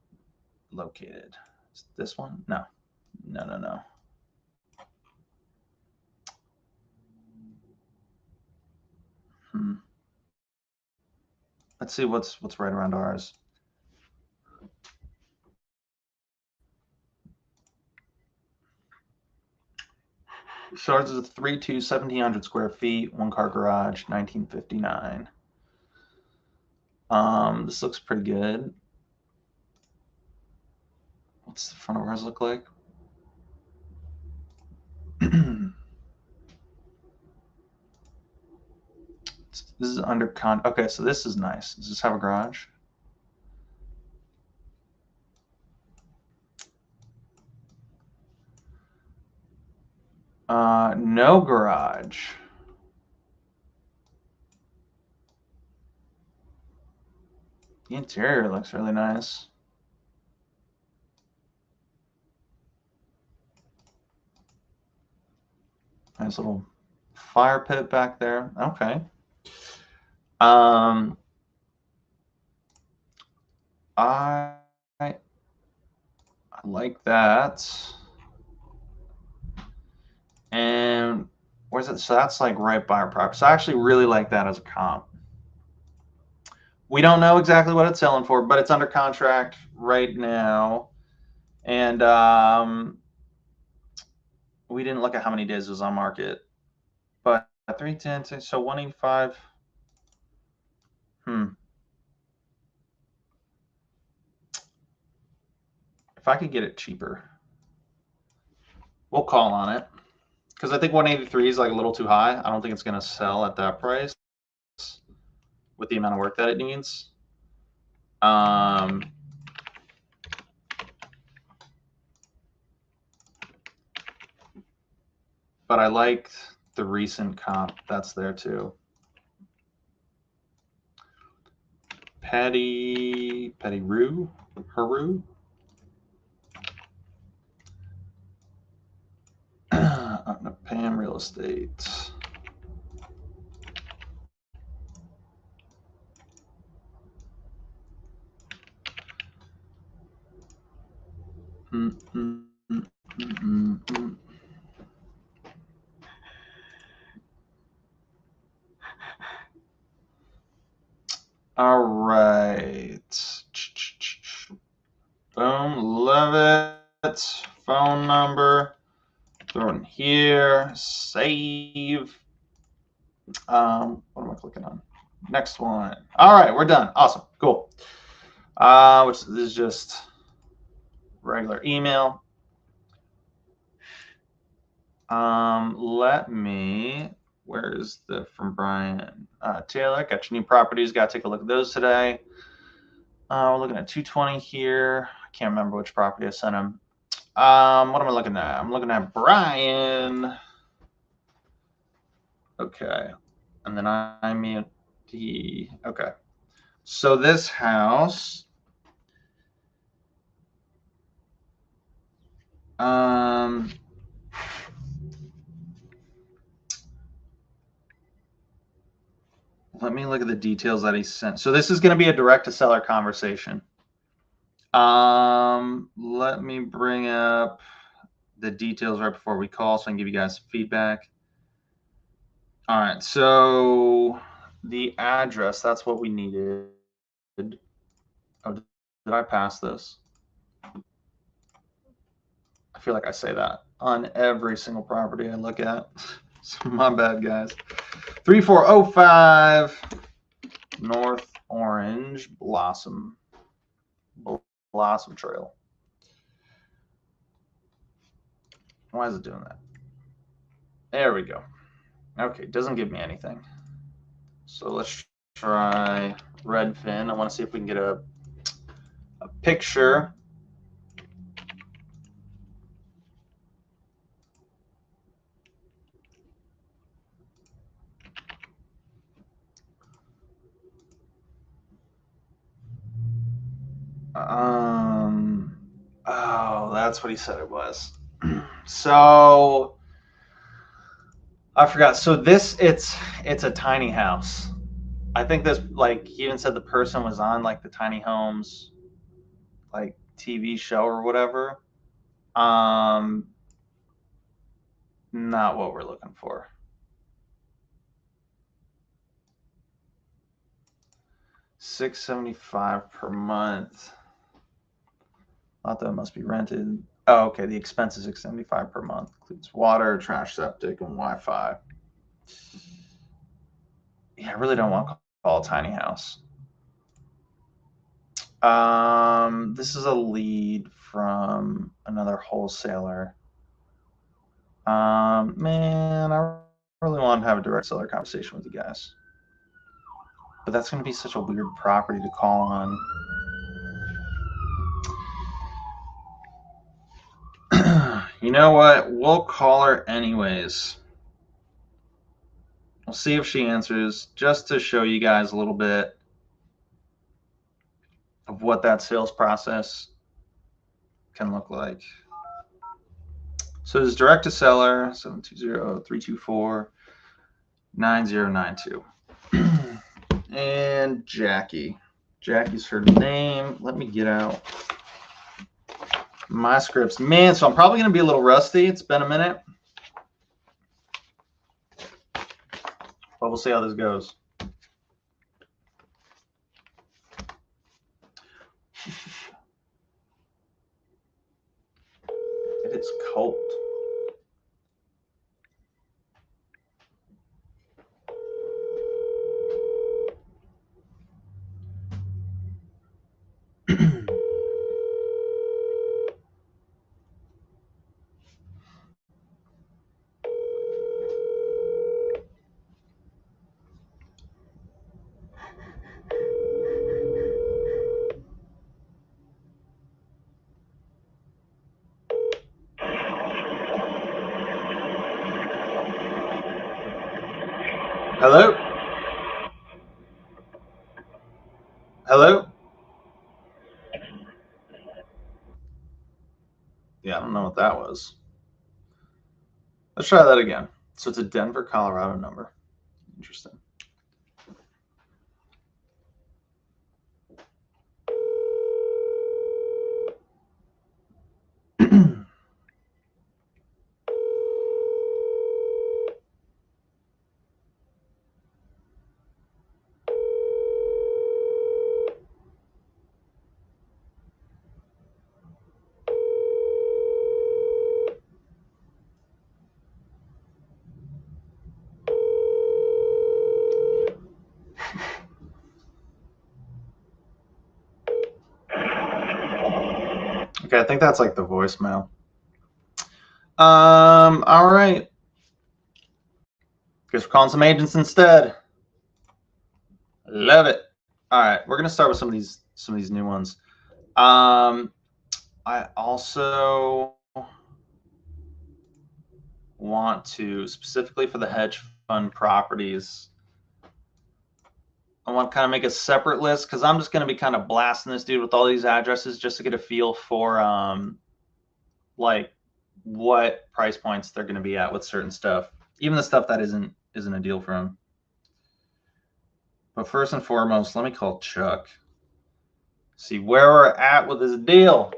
located? Is this one? No. No. Let's see what's right around ours. So ours is a 3-2, 1,700 square feet, one car garage, 1959. This looks pretty good. What's the front of ours look like? This is under okay, so this is nice. Does this have a garage? No garage. The interior looks really nice. Nice little fire pit back there. Okay. I like that. And where's it? So that's like right by our property. So I actually really like that as a comp. We don't know exactly what it's selling for, but it's under contract right now. And we didn't look at how many days it was on market. But 310, so 185. If I could get it cheaper, we'll call on it. Because I think 183 is like a little too high. I don't think it's going to sell at that price with the amount of work that it needs. But I liked the recent comp that's there too. Patty Rue, Haru. Pam Real Estate. All right. Boom, love it. Phone number. Throw in here. Save. What am I clicking on? Next one. All right, we're done. Awesome. Cool. Which is just regular email. Let me. Where's the from Brian Taylor? Got your new properties. Got to take a look at those today. We're looking at 220 here. I can't remember which property I sent him. What am I looking at? I'm looking at Brian. Okay, and then I'm the. Okay, so this house. Let me look at the details that he sent. So this is going to be a direct to seller conversation. Let me bring up the details right before we call so I can give you guys some feedback. All right, so the address, that's what we needed. Oh, did I pass this? I feel like I say that on every single property I look at. So my bad, guys. 3405 North Orange Blossom Trail. Why is it doing that? There we go. Okay, doesn't give me anything. So let's try Redfin. I want to see if we can get a picture. Oh, that's what he said it was. So I forgot. So this, it's a tiny house. I think this, like, he even said the person was on like the tiny homes, like TV show or whatever. Not what we're looking for. $675 per month. Thought that must be rented. Oh, okay. The expense is $675 per month. Includes water, trash, septic, and Wi-Fi. Yeah, I really don't want to call a tiny house. This is a lead from another wholesaler. Man, I really want to have a direct seller conversation with you guys. But that's going to be such a weird property to call on. You know what? We'll call her anyways. We'll see if she answers, just to show you guys a little bit of what that sales process can look like. So it's direct to seller, 720-324-9092. And Jackie. Jackie's her name. Let me get out my scripts. Man, so I'm probably going to be a little rusty. It's been a minute. But we'll see how this goes. It is cold. Hello? Hello? Yeah, I don't know what that was. Let's try that again. So it's a Denver, Colorado number. Interesting. Okay, I think that's like the voicemail. All right. Guess we're calling some agents instead. Love it. All right, we're gonna start with some of these new ones. I also want to, specifically for the hedge fund properties, I want to kind of make a separate list because I'm just going to be kind of blasting this dude with all these addresses just to get a feel for like what price points they're going to be at with certain stuff, even the stuff that isn't a deal for him. But first and foremost, let me call Chuck. See where we're at with this deal.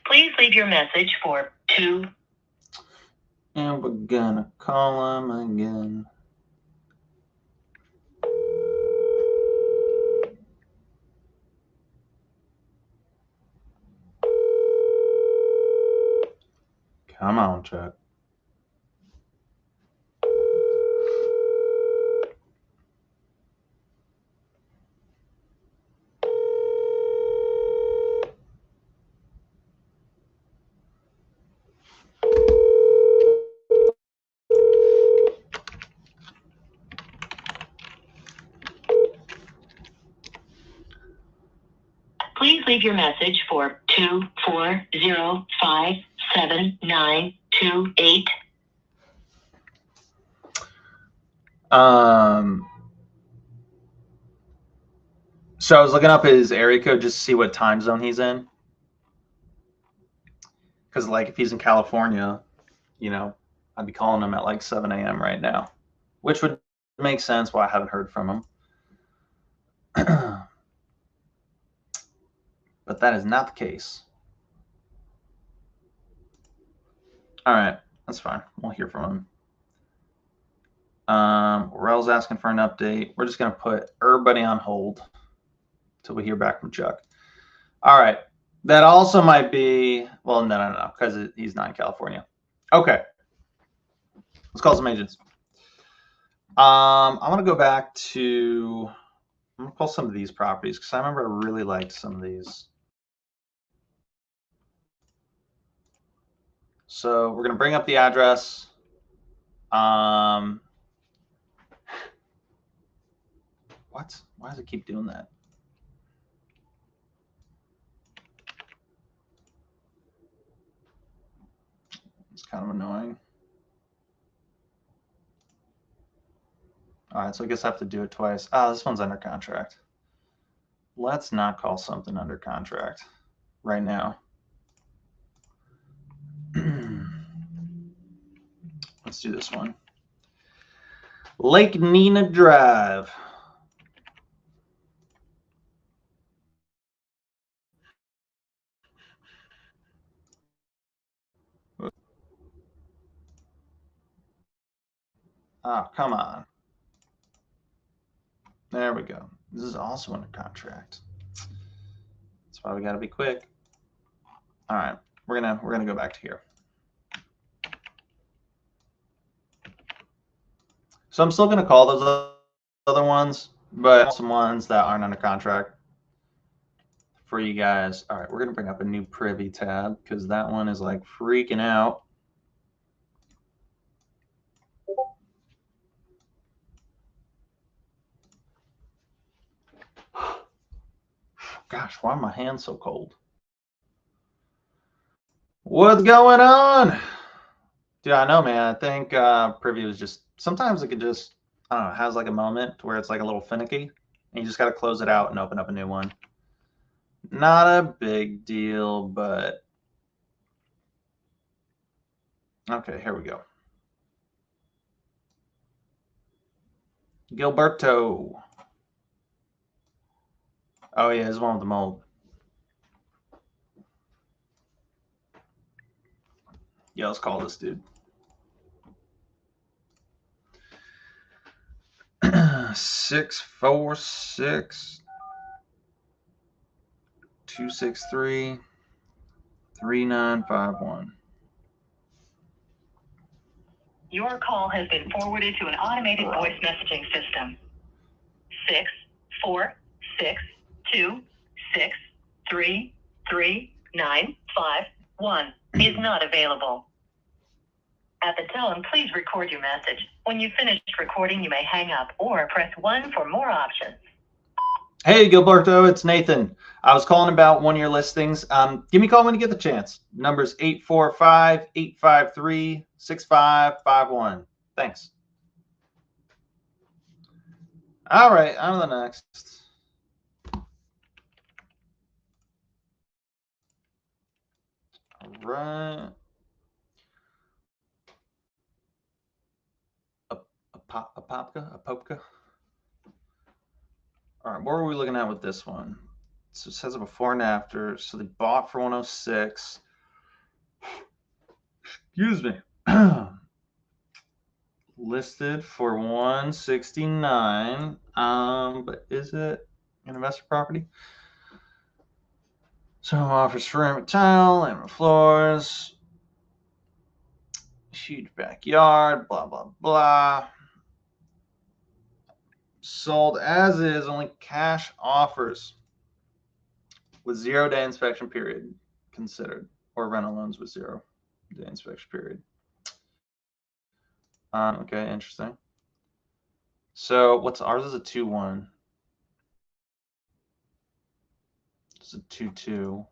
Please leave your message for 2. And we're gonna call him again. Come on, Chuck. Please leave your message for 240579228. So I was looking up his area code just to see what time zone he's in. Because, like, if he's in California, you know, I'd be calling him at like 7 a.m. right now, which would make sense why I haven't heard from him. But that is not the case. All right, that's fine. We'll hear from him. Rail's asking for an update. We're just going to put everybody on hold until we hear back from Chuck. All right. That also might be, well, no, because he's not in California. Okay. Let's call some agents. I want to go back to, I'm going to call some of these properties because I remember I really liked some of these. So we're going to bring up the address. What? Why does it keep doing that? It's kind of annoying. All right, so I guess I have to do it twice. This one's under contract. Let's not call something under contract right now. Let's do this one. Lake Nina Drive. Oh, come on. There we go. This is also under contract. That's why we got to be quick. All right, we're gonna go back to here. So I'm still gonna call those other ones, but some ones that aren't under contract for you guys. All right, we're gonna bring up a new privy tab because that one is like freaking out. Gosh, why are my hands so cold? What's going on? Dude, I know, man. I think preview is just, sometimes it could just, I don't know, has like a moment where it's like a little finicky and you just got to close it out and open up a new one. Not a big deal, but okay, here we go. Gilberto. Oh yeah, he's one with the mold. Yeah, let's call this dude. 646 263 3951. Your call has been forwarded to an automated voice messaging system. 64626333951 is not available. At the tone, please record your message. When you've finished recording, you may hang up or press 1 for more options. Hey, Gilberto, it's Nathan. I was calling about one of your listings. Give me a call when you get the chance. Number's 845-853-6551. Thanks. All right, on to the next. All right. Apopka. All right, what are we looking at with this one? So it says a before and after. So they bought for 106. Excuse me. Listed for 169. But is it an investor property? So offers ceramic tile, laminate floors, huge backyard, blah blah blah. Sold as is, only cash offers with 0-day inspection period considered, or rental loans with 0-day inspection period. Okay, interesting. So what's ours is a 2-1. It's a 2-2.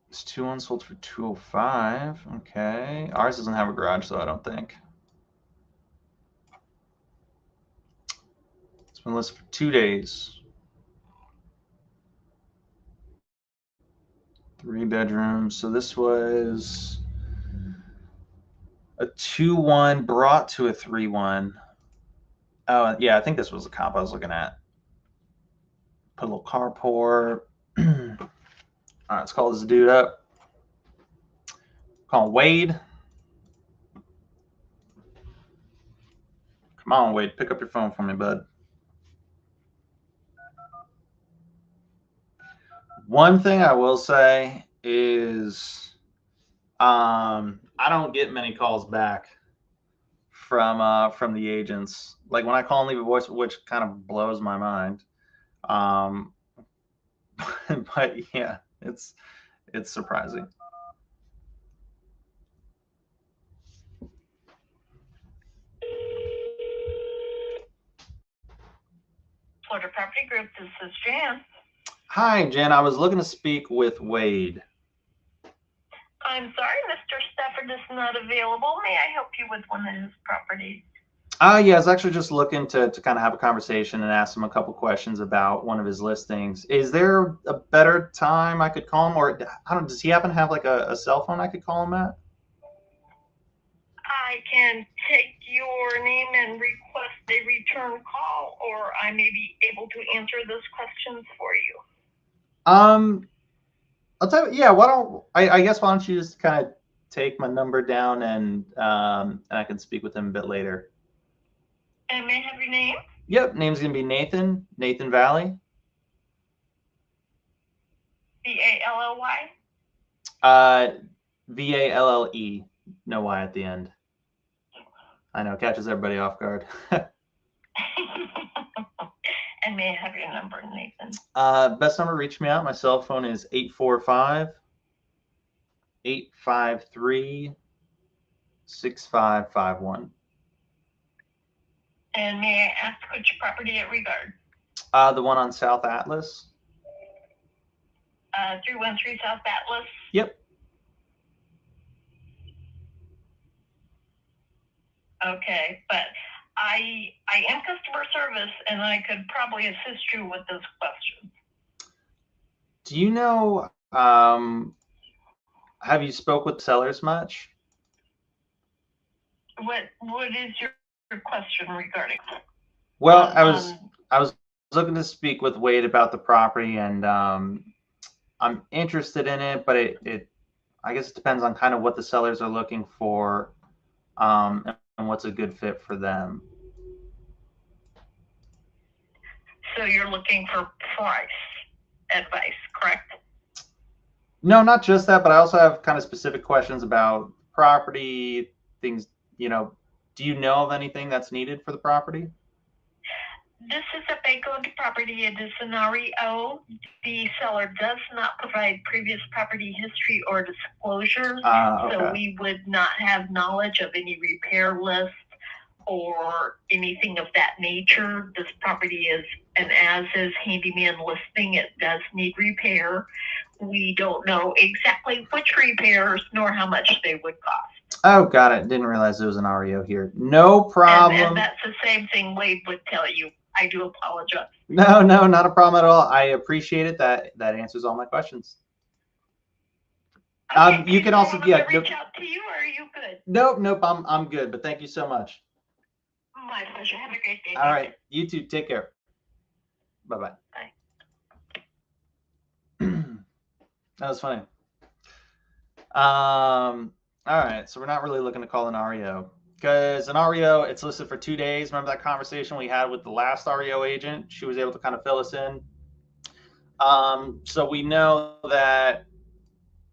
This 2-1 sold for 205. Okay. Ours doesn't have a garage, though, I don't think. It's been listed for 2 days. 3 bedrooms. So this was a 2-1 brought to a 3-1. Oh, yeah, I think this was the comp I was looking at. Put a little carport. All right, let's call this dude up. Call him Wade. Come on, Wade, pick up your phone for me, bud. One thing I will say is I don't get many calls back from the agents. Like when I call and leave a voice, which kind of blows my mind. But yeah, it's surprising. Florida Property Group, this is Jan. Hi, Jen. I was looking to speak with Wade. I'm sorry, Mr. Stafford is not available. May I help you with one of his properties? Yeah, I was actually just looking to kind of have a conversation and ask him a couple questions about one of his listings. Is there a better time I could call him, or I don't? Does he happen to have like a cell phone I could call him at? I can take your name and request a return call, or I may be able to answer those questions for you. I'll tell you. Yeah, why don't you just kind of take my number down and I can speak with him a bit later. And may I have your name? Yep, name's gonna be Nathan Valle. Vally? Valle, no Y at the end. I know, catches everybody off guard. And may I have your number, Nathan? Best number to reach me out. My cell phone is 845-853-6551. And may I ask which property it regards? The one on South Atlas. 313 South Atlas? Yep. Okay, but I am customer service, and I could probably assist you with those questions. Do you know, have you spoke with sellers much? What is your question regarding? Well, I was looking to speak with Wade about the property, and I'm interested in it, but I guess it depends on kind of what the sellers are looking for, and what's a good fit for them. So you're looking for price advice, correct? No, not just that, but I also have kind of specific questions about property, things, do you know of anything that's needed for the property? This is a bank-owned property. It is an REO. The seller does not provide previous property history or disclosures, Okay. so we would not have knowledge of any repair list or anything of that nature. This property is an as-is handyman listing. It does need repair. We don't know exactly which repairs nor how much they would cost. Oh, got it. Didn't realize there was an REO here. No problem. And that's the same thing Wade would tell you. I do apologize. No, not a problem at all. I appreciate it. That answers all my questions. Okay. You can also reach out to you, or are you good? Nope. I'm good. But thank you so much. My pleasure. Have a great day. All right. You too. Take care. Bye. That was funny. All right. So we're not really looking to call an REO. Because an REO, it's listed for 2 days. Remember that conversation we had with the last REO agent? She was able to kind of fill us in. So we know that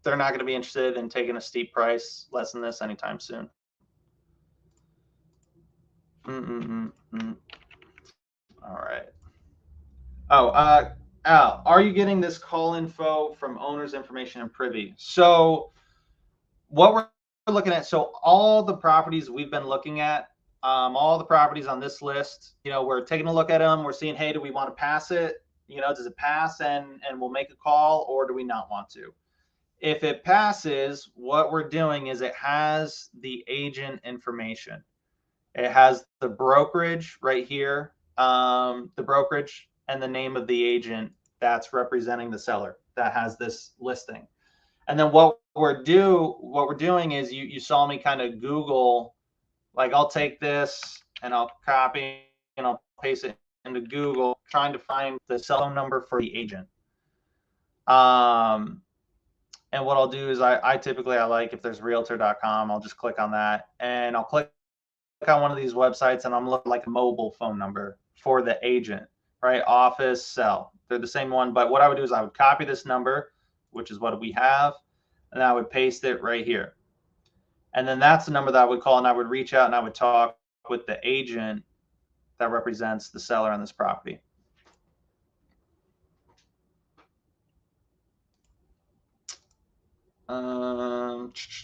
they're not going to be interested in taking a steep price less than this anytime soon. All right. Oh, Al, are you getting this call info from owner's information and privy? So what we're looking at, so all the properties we've been looking at, all the properties on this list, we're taking a look at them. We're seeing, hey, do we want to pass it? Does it pass and we'll make a call, or do we not want to? If it passes, what we're doing is it has the agent information. It has the brokerage right here, the brokerage and the name of the agent that's representing the seller that has this listing. And then what we're doing is you saw me kind of Google, like I'll take this and I'll copy and I'll paste it into Google, trying to find the cell phone number for the agent. And what I'll do is I typically like, if there's realtor.com, I'll just click on that and I'll click on one of these websites and I'm looking like a mobile phone number for the agent, right? Office, cell. They're the same one. But what I would do is I would copy this number, which is what we have, and I would paste it right here. And then that's the number that I would call, and I would reach out and I would talk with the agent that represents the seller on this property.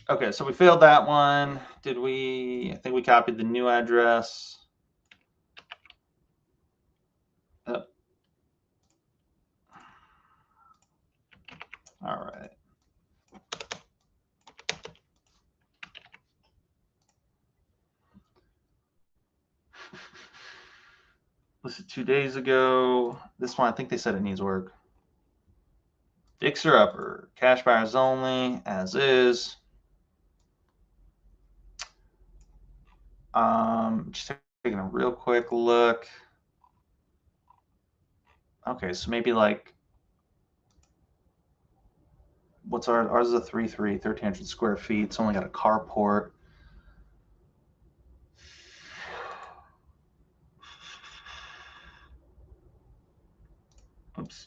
Okay, so we failed that one. Did we? I think we copied the new address. Oh. All right. Was it 2 days ago? This one, I think they said it needs work. Fixer upper, cash buyers only, as is. Just taking a real quick look. Okay, so maybe like, what's ours is a 3.3, 1,300 square feet. It's only got a carport. Oops.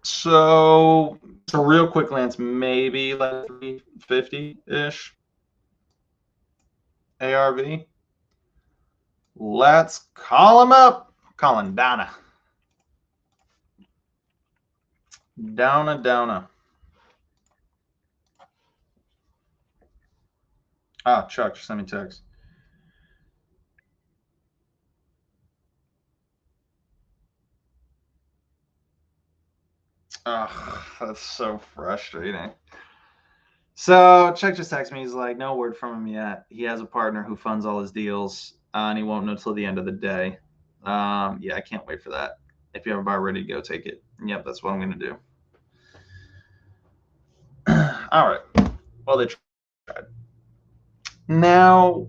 So real quick glance, maybe like 350-ish ARV. Let's call him up. Calling Donna. Donna. Ah, Chuck, just send me text. Oh, that's so frustrating. So Chuck just texted me. He's like, no word from him yet. He has a partner who funds all his deals, and he won't know till the end of the day. Yeah, I can't wait for that. If you have a bar ready to go, take it. Yep, that's what I'm going to do. All right. Well, they tried. Now,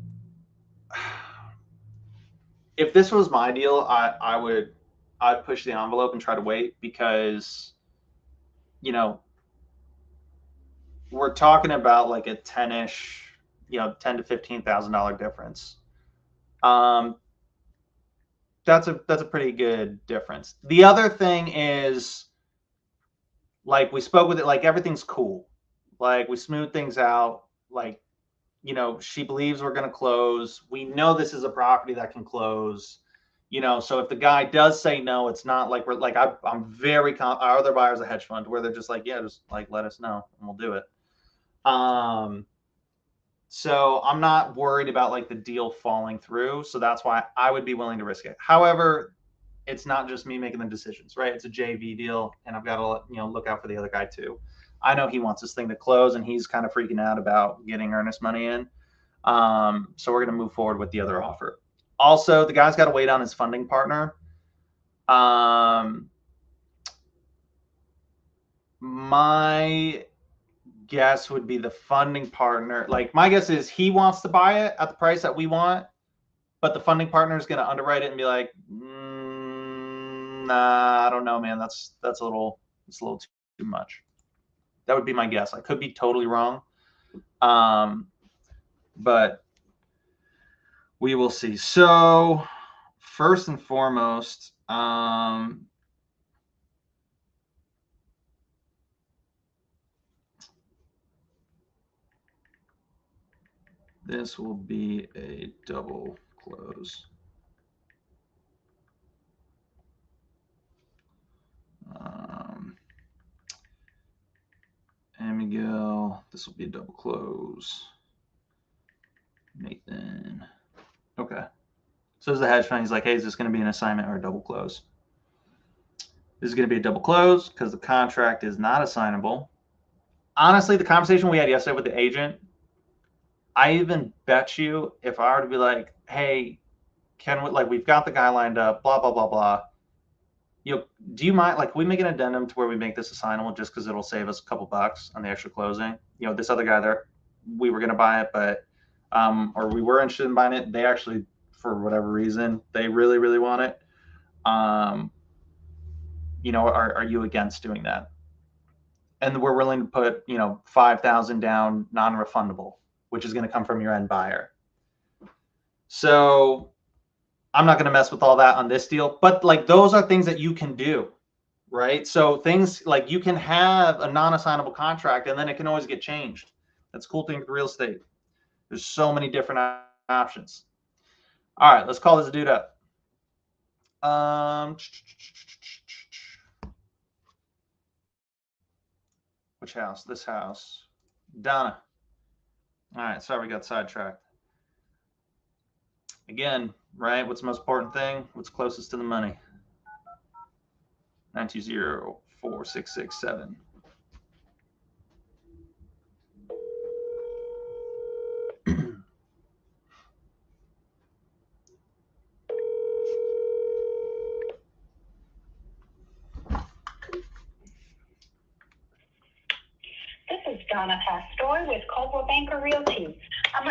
if this was my deal, I'd push the envelope and try to wait because, you know, we're talking about like a 10-ish, you know, $10,000 to $15,000 difference. That's a pretty good difference. The other thing is, like, we spoke with it, like everything's cool, like we smooth things out, like, you know, she believes we're going to close. We know this is a property that can close. You know, so if the guy does say no, it's not like we're like I'm very our other buyers a hedge fund where they're just like, yeah, just like let us know and we'll do it. So I'm not worried about like the deal falling through. So that's why I would be willing to risk it. However, it's not just me making the decisions, right? It's a JV deal, and I've got to, you know, look out for the other guy too. I know he wants this thing to close, and he's kind of freaking out about getting earnest money in. So we're going to move forward with the other offer. Also, the guy's got to wait on his funding partner. My guess would be the funding partner. Like, my guess is he wants to buy it at the price that we want, but the funding partner is going to underwrite it and be like, nah, I don't know, man. It's a little too much. That would be my guess. I could be totally wrong. But we will see. So first and foremost, this will be a double close. And Miguel, this will be a double close. Nathan. Okay. So as the hedge fund, he's like, hey, is this going to be an assignment or a double close? This is going to be a double close because the contract is not assignable. Honestly, the conversation we had yesterday with the agent, I even bet you if I were to be like, hey, can we, like, we've got the guy lined up, blah, blah, blah, blah. You know, do you mind, like, we make an addendum to where we make this assignable just because it'll save us a couple bucks on the extra closing? You know, this other guy there, we were going to buy it, but, or we were interested in buying it. They actually, for whatever reason, they really, really want it. You know, are you against doing that? And we're willing to put, you know, 5,000 down, non-refundable, which is going to come from your end buyer. So I'm not going to mess with all that on this deal, but like those are things that you can do, right? So things like you can have a non-assignable contract and then it can always get changed. That's a cool thing with real estate. There's so many different options. All right, let's call this dude up. Which house? This house. Donna. All right, sorry we got sidetracked. Again, right? What's the most important thing? What's closest to the money? 920-4667. This is Donna Pastor with Coldwell Banker Realty. I'm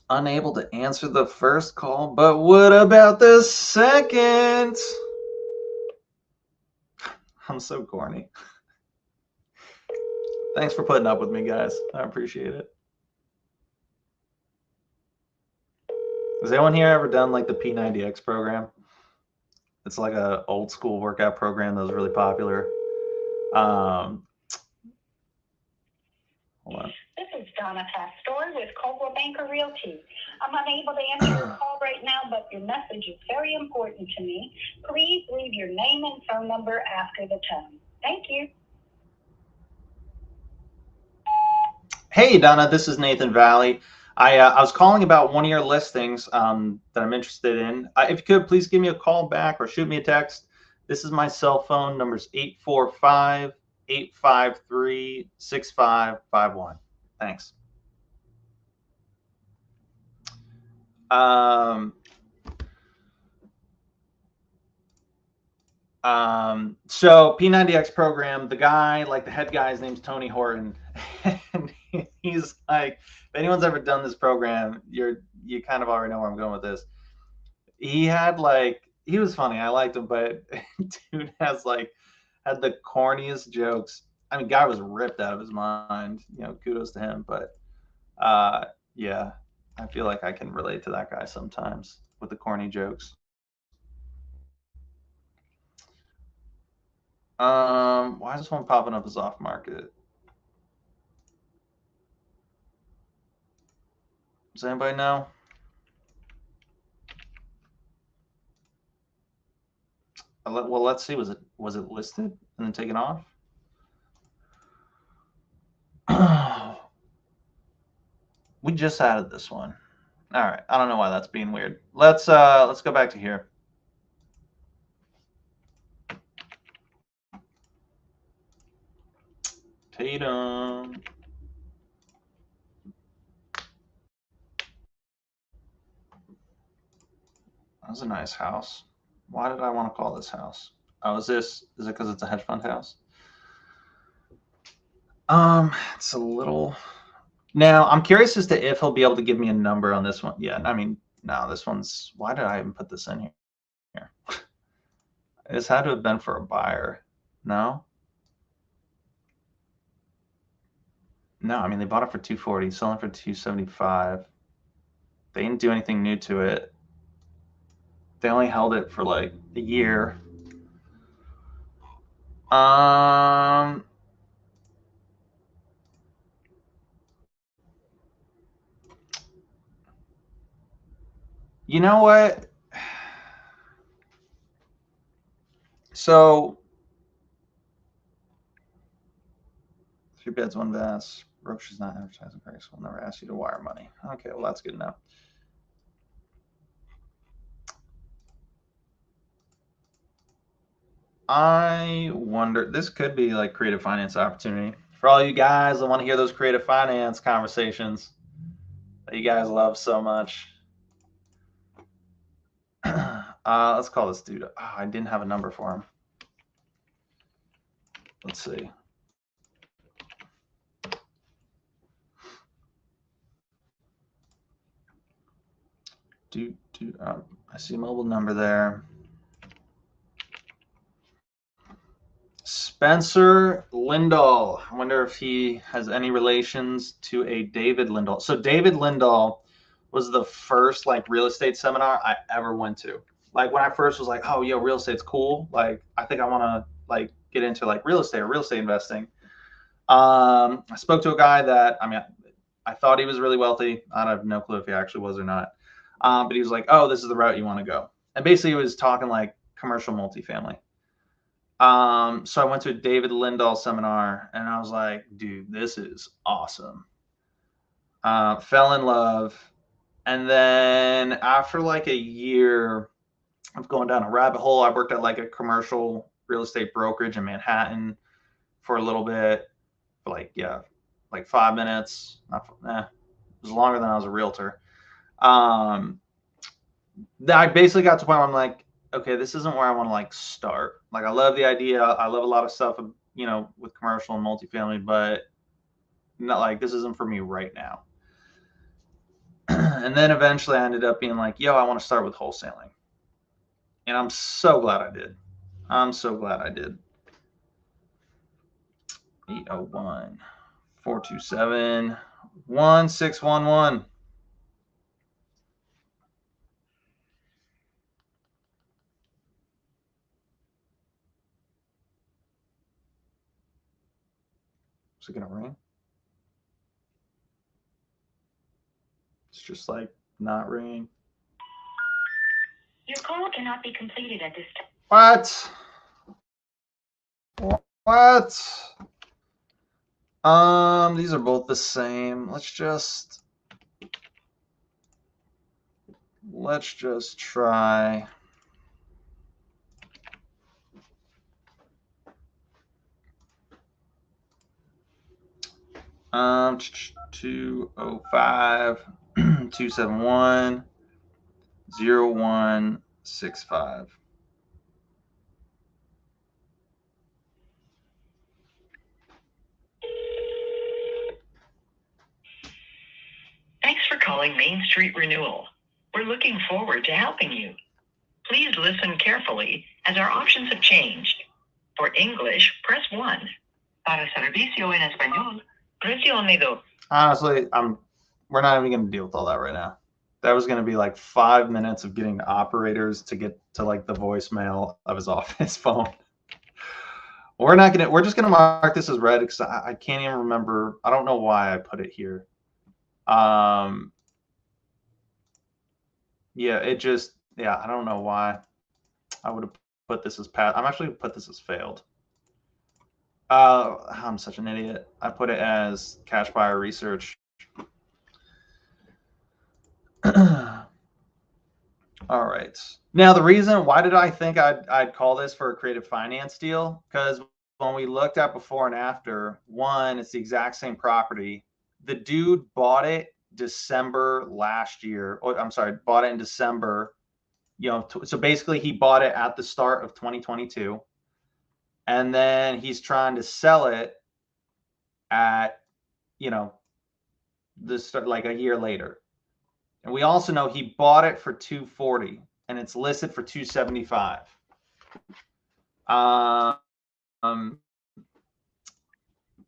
unable to answer the first call, but what about the second? I'm so corny. Thanks for putting up with me, guys. I appreciate it. Has anyone here ever done like the P90X program? It's like a old school workout program that was really popular. Hold on. This is Donna Pastor with Coldwell Banker Realty. I'm unable to answer your call right now, but your message is very important to me. Please leave your name and phone number after the tone. Thank you. Hey, Donna, this is Nathan Valle. I was calling about one of your listings that I'm interested in. If you could, please give me a call back or shoot me a text. This is my cell phone. Number's 845-853-6551. Thanks. So P90X program, the guy, like the head guy, his name's Tony Horton. And He's like, if anyone's ever done this program, you kind of already know where I'm going with this. He had like he was funny. I liked him, but dude has like had the corniest jokes. I mean, guy was ripped out of his mind. Kudos to him. But yeah, I feel like I can relate to that guy sometimes with the corny jokes. Why is this one popping up as off market? Does anybody know? Well, let's see. Was it listed and then taken off? We just added this one. All right. I don't know why that's being weird. Let's go back to here. Tatum. That's a nice house. Why did I want to call this house? Oh, is it because it's a hedge fund house? It's a little. Now I'm curious as to if he'll be able to give me a number on this one. Yeah, I mean, no, this one's. Why did I even put this in here? This had to have been for a buyer. No. No, I mean they bought it for 240, selling for 275. They didn't do anything new to it. They only held it for like a year. You know what? So 3 beds, 1 bath. Roche's not advertising price. We'll never ask you to wire money. Okay, well that's good enough. I wonder. This could be like creative finance opportunity for all you guys that want to hear those creative finance conversations that you guys love so much. Let's call this dude. Oh, I didn't have a number for him. Let's see. I see a mobile number there. Spencer Lindahl. I wonder if he has any relations to a David Lindahl. So David Lindahl was the first like real estate seminar I ever went to. Like when I first was like, oh, yo, real estate's cool. Like I think I want to like get into like real estate or real estate investing. I spoke to a guy that I thought he was really wealthy. I have no clue if he actually was or not. But he was like, oh, this is the route you want to go. And basically he was talking like commercial multifamily. So I went to a David Lindahl seminar and I was like, dude, this is awesome. Fell in love. And then after like a year of going down a rabbit hole, I worked at like a commercial real estate brokerage in Manhattan for a little bit, for like 5 minutes. It was longer than I was a realtor. I basically got to the point where I'm like, okay, this isn't where I want to like start. Like I love the idea. I love a lot of stuff, with commercial and multifamily, but not like this isn't for me right now. And then eventually I ended up being like, yo, I want to start with wholesaling. And I'm so glad I did. 801 427 1611. Is it gonna ring? It's just like not ringing. Your call cannot be completed at this time. What? These are both the same. Let's just try. Um, 205 271 0165. calling Main Street Renewal. We're looking forward to helping you. Please listen carefully as our options have changed. For English, press 1. Para servicio en español, presione 2. Honestly, we're not even going to deal with all that right now. That was going to be like 5 minutes of getting the operators to get to like the voicemail of his office phone. We're just going to mark this as red because I can't even remember. I don't know why I put it here. Yeah, I don't know why I would have put this as pass. I'm actually put this as failed. I'm such an idiot. I put it as cash buyer research. All right. Now, the reason why did I think I'd call this for a creative finance deal? Because when we looked at before and after, one, it's the exact same property. The dude bought it December last year. Oh, I'm sorry, bought it in December. So basically he bought it at the start of 2022. And then he's trying to sell it at, like a year later. And we also know he bought it for $240 and it's listed for $275.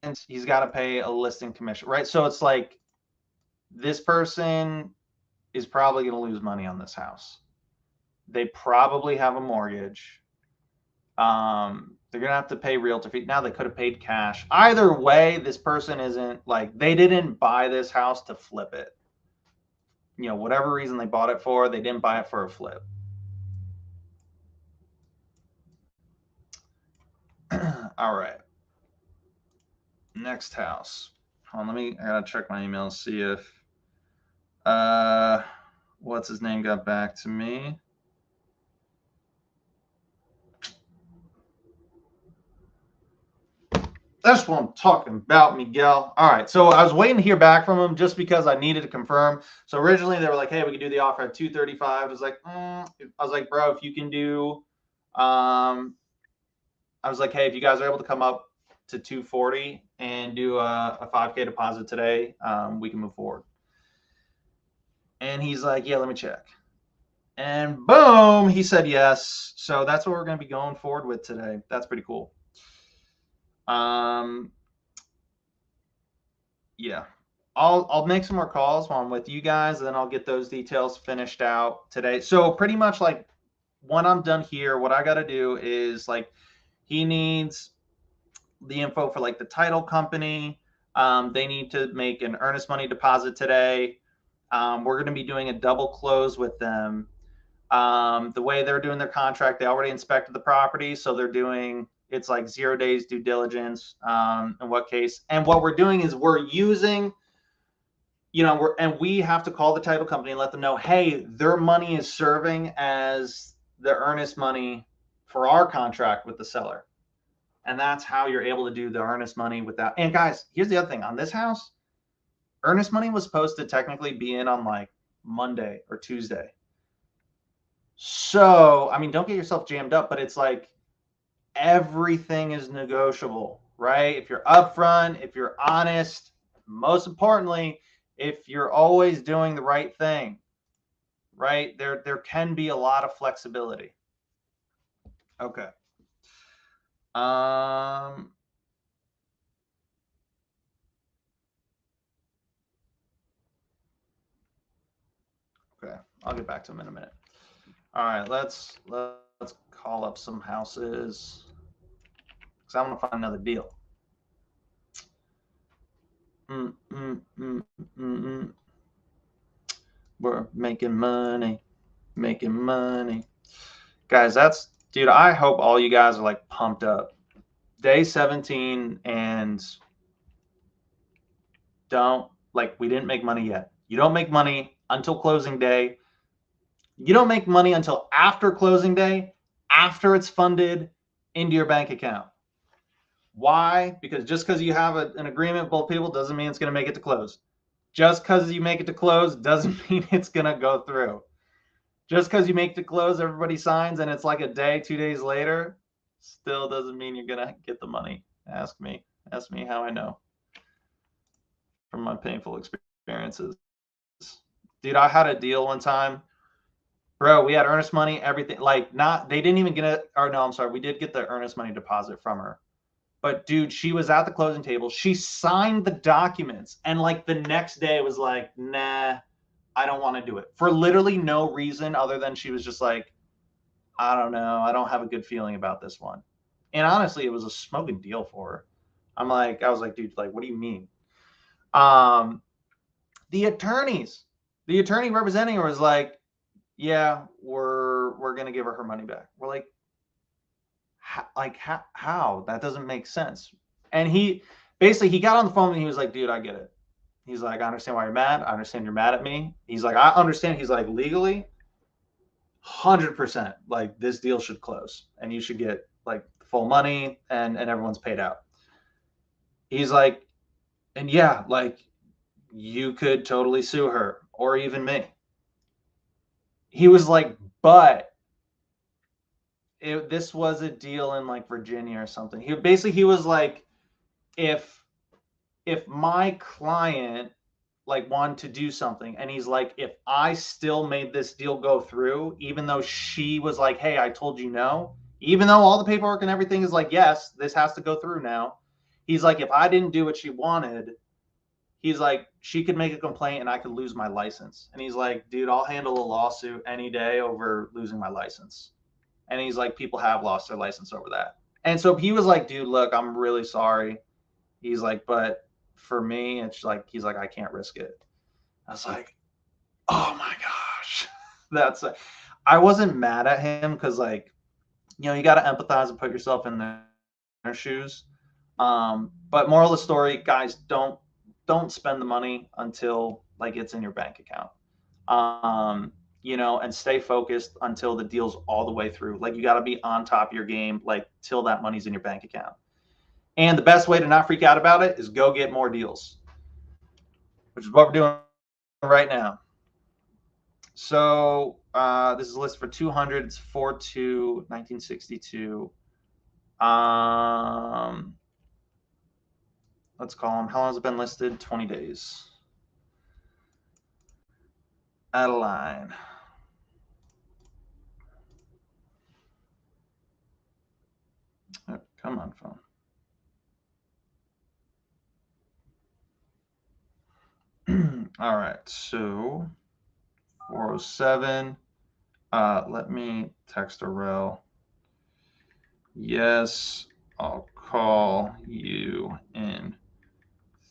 And he's got to pay a listing commission, right? So it's like this person is probably going to lose money on this house. They probably have a mortgage. They're going to have to pay realtor fee. Now they could have paid cash. Either way, this person isn't like, they didn't buy this house to flip it. Whatever reason they bought it for, they didn't buy it for a flip. All right. Next house. Hold on, I gotta check my email, see if what's his name got back to me. That's what I'm talking about, Miguel. All right, so I was waiting to hear back from him just because I needed to confirm. So originally they were like, "Hey, we can do the offer at $235." I was like, "Bro, if you can do," I was like, "Hey, if you guys are able to come up to $240 and do a $5K deposit today, we can move forward." And he's like, "Yeah, let me check." And boom, he said yes. So that's what we're going to be going forward with today. That's pretty cool. Yeah, I'll make some more calls while I'm with you guys, and then I'll get those details finished out today. So pretty much like when I'm done here, what I got to do is like he needs the info for like the title company. They need to make an earnest money deposit today. We're going to be doing a double close with them. The way they're doing their contract, they already inspected the property, so they're doing it's like 0 days due diligence. In what case, and what we're doing is we're using, we have to call the title company and let them know, hey, their money is serving as the earnest money for our contract with the seller, and that's how you're able to do the earnest money without. And guys, here's the other thing on this house: earnest money was supposed to technically be in on like Monday or Tuesday. So, I mean, don't get yourself jammed up, but it's like everything is negotiable, right? If you're upfront, if you're honest, most importantly, if you're always doing the right thing, right? There can be a lot of flexibility. Okay. Okay, I'll get back to him in a minute. All right, let's call up some houses because I want to find another deal. We're making money, guys. Dude, I hope all you guys are like pumped up. Day 17, and we didn't make money yet. You don't make money until closing day. You don't make money until after closing day, after it's funded into your bank account. Why? Because just because you have an agreement with both people doesn't mean it's going to make it to close. Just because you make it to close doesn't mean it's going to go through. Just because you make it to close, everybody signs, and it's like a day, 2 days later, still doesn't mean you're going to get the money. Ask me how I know from my painful experiences. Dude, I had a deal one time. Bro, we had earnest money, everything. Like, not, they didn't even get it. Or no, I'm sorry. We did get the earnest money deposit from her. But dude, she was at the closing table. She signed the documents. And like the next day was like, nah, I don't want to do it. For literally no reason other than she was just like, I don't know. I don't have a good feeling about this one. And honestly, it was a smoking deal for her. I was like, dude, like, what do you mean? Um, the attorney representing her was like, yeah, we're gonna give her her money back. We're like, how? That doesn't make sense. And he basically he got on the phone and he was like, dude, I get it. He's like, I understand why you're mad. I understand you're mad at me. He's like, I understand. He's like, legally, 100%. Like this deal should close, and you should get like full money, and everyone's paid out. He's like, and yeah, like you could totally sue her or even me. He was like, but this was a deal in like Virginia or something. He was like, if my client like wanted to do something, and he's like, if I still made this deal go through, even though she was like, hey, I told you no, even though all the paperwork and everything is like, yes, this has to go through now. He's like, if I didn't do what she wanted, he's like, she could make a complaint and I could lose my license. And he's like, dude, I'll handle a lawsuit any day over losing my license. And he's like, people have lost their license over that. And so he was like, dude, look, I'm really sorry. He's like, but for me, it's like, he's like, I can't risk it. I was like, oh my gosh. I wasn't mad at him because, like, you got to empathize and put yourself in their shoes. But moral of the story, guys, don't spend the money until like it's in your bank account. And stay focused until the deal's all the way through. Like you got to be on top of your game, like till that money's in your bank account. And the best way to not freak out about it is go get more deals, which is what we're doing right now. So this is a list for 200. It's 4/2/1962. Let's call them. How long has it been listed? 20 days. Adeline. Oh, come on, phone. All right, so 407. Let me text Aurel. Yes, I'll call you in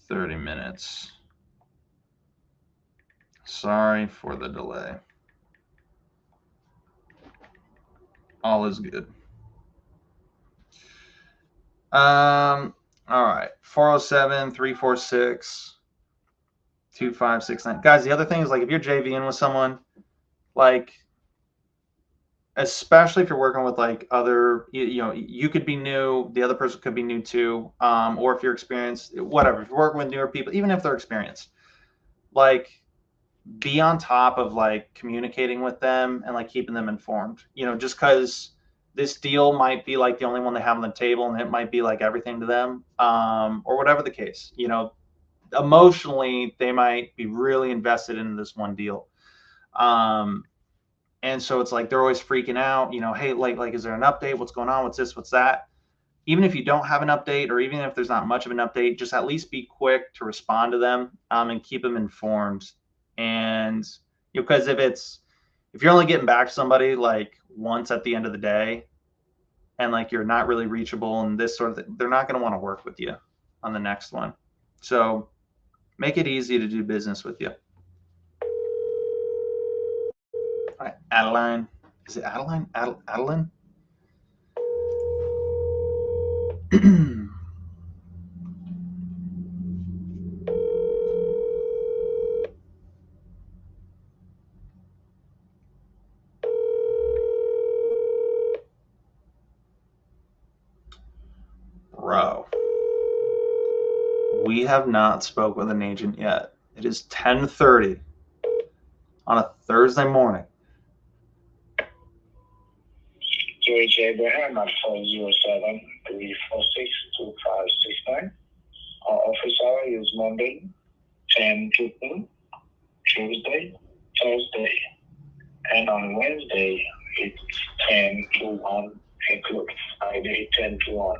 30 minutes. Sorry for the delay. All is good. All right. 407-346-2569. Guys, the other thing is, like, if you're JVing with someone, like, especially if you're working with like other, you could be new, the other person could be new too, or if you're experienced, whatever. If you're working with newer people, even if they're experienced, like, be on top of like communicating with them and like keeping them informed. Just because this deal might be like the only one they have on the table, and it might be like everything to them, or whatever the case. Emotionally, they might be really invested in this one deal. And so it's like they're always freaking out, hey, like, is there an update? What's going on? What's this? What's that? Even if you don't have an update, or even if there's not much of an update, just at least be quick to respond to them, and keep them informed. And because if you're only getting back to somebody like once at the end of the day, and like you're not really reachable and this sort of thing, they're not going to want to work with you on the next one. So make it easy to do business with you. All right, Adeline. Is it Adeline? Adeline? Bro, we have not spoke with an agent yet. It is 10:30 on a Thursday morning. George Abraham at 407-346-2569. Our office hour is Monday, 10 to 2, Tuesday, And on Wednesday, it's 10 to 1, include Friday 10 to 1.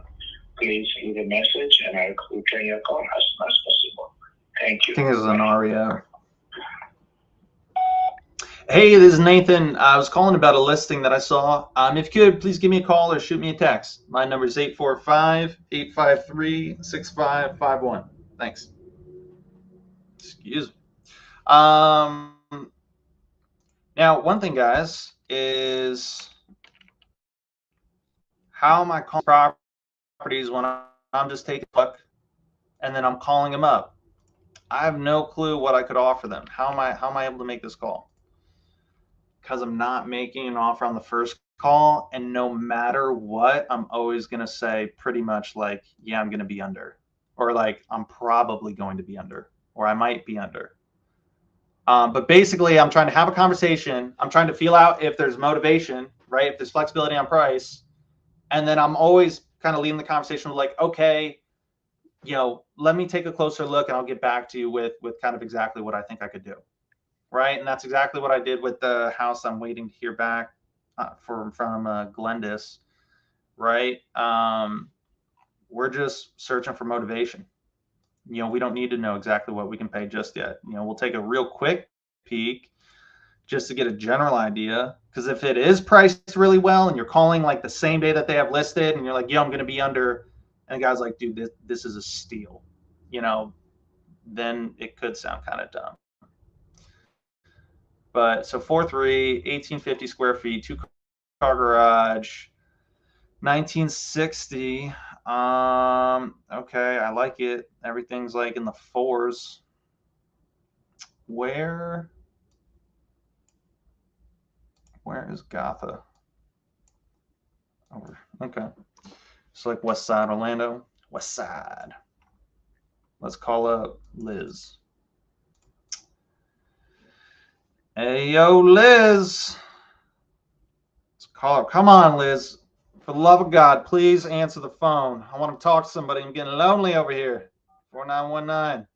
Please leave a message and I'll return your call as soon as possible. Thank you. I think this is an REO. Hey, this is Nathan. I was calling about a listing that I saw. If you could, please give me a call or shoot me a text. My number is 845-853-6551. Thanks. Excuse me. Now, one thing, guys, is how am I calling properties when I'm just taking a look and then I'm calling them up? I have no clue what I could offer them. How am I able to make this call? Because I'm not making an offer on the first call, and no matter what, I'm always going to say pretty much like, yeah, I'm going to be under, or like, I'm probably going to be under, or I might be under. But basically, I'm trying to have a conversation. I'm trying to feel out if there's motivation, right? If there's flexibility on price. And then I'm always kind of leading the conversation with like, okay, let me take a closer look and I'll get back to you with kind of exactly what I think I could do. Right. And that's exactly what I did with the house I'm waiting to hear back from Glendis. Right. We're just searching for motivation. We don't need to know exactly what we can pay just yet. We'll take a real quick peek just to get a general idea. Because if it is priced really well and you're calling like the same day that they have listed and you're like, yeah, I'm going to be under, and the guy's like, dude, this is a steal, then it could sound kind of dumb. But so 4.3, 1850 square feet, 2-car garage, 1960. Okay, I like it. Everything's like in the 4s. Where is Gotha? Over. Okay. It's like West Side Orlando. West Side. Let's call up Liz. Hey, yo, Liz. Let's call her. Come on, Liz. For the love of God, please answer the phone. I want to talk to somebody. I'm getting lonely over here. 4919.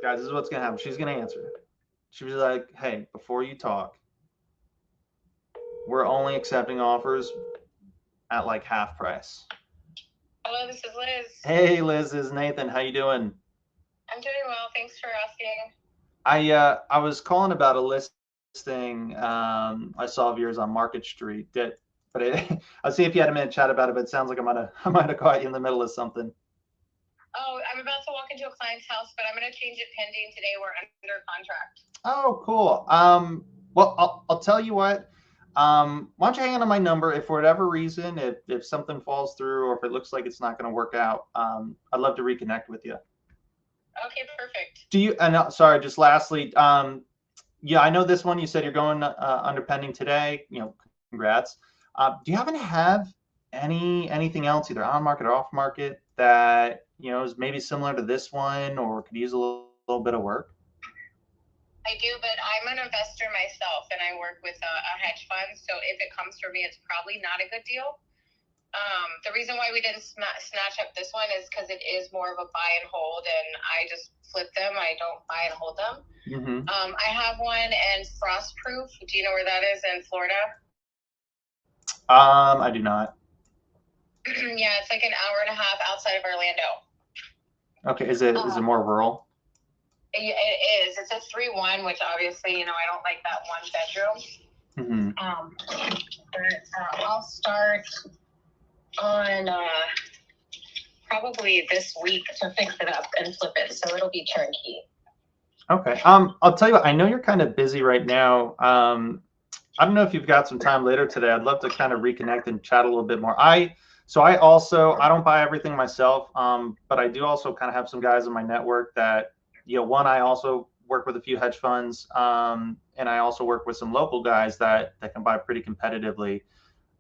Guys, this is what's going to happen. She's going to answer. She'll be like, hey, before you talk, we're only accepting offers at like half price. Hello, this is Liz. Hey, Liz, this is Nathan. How you doing? I'm doing well. Thanks for asking. I was calling about a listing I saw of yours on Market Street. I'll see if you had a minute to chat about it, but it sounds like I might have caught you in the middle of something. Oh, I'm about to walk into a client's house, but I'm going to change it pending today. We're under contract. Oh, cool. Well, I'll tell you what. Why don't you hang on to my number? If for whatever reason, if something falls through or if it looks like it's not going to work out, I'd love to reconnect with you. Okay, perfect. Do you? And sorry, just lastly, yeah, I know this one. You said you're going under pending today. Congrats. Do you happen to have anything else, either on market or off market, that is maybe similar to this one or could use a little bit of work? I do, but I'm an investor myself, and I work with a hedge fund. So if it comes for me, it's probably not a good deal. The reason why we didn't snatch up this one is because it is more of a buy and hold, and I just flip them. I don't buy and hold them. Mm-hmm. I have one in Frostproof. Do you know where that is in Florida? I do not. Yeah, it's like an hour and a half outside of Orlando. Okay, is it more rural? It is. It's a 3-1, which obviously, I don't like that one bedroom. Mm-hmm. But I'll start on probably this week to fix it up and flip it, so it'll be turnkey. Okay. I'll tell you what. I know you're kind of busy right now. I don't know if you've got some time later today. I'd love to kind of reconnect and chat a little bit more. I don't buy everything myself, but I do also kind of have some guys in my network that, one, I also work with a few hedge funds, and I also work with some local guys that can buy pretty competitively.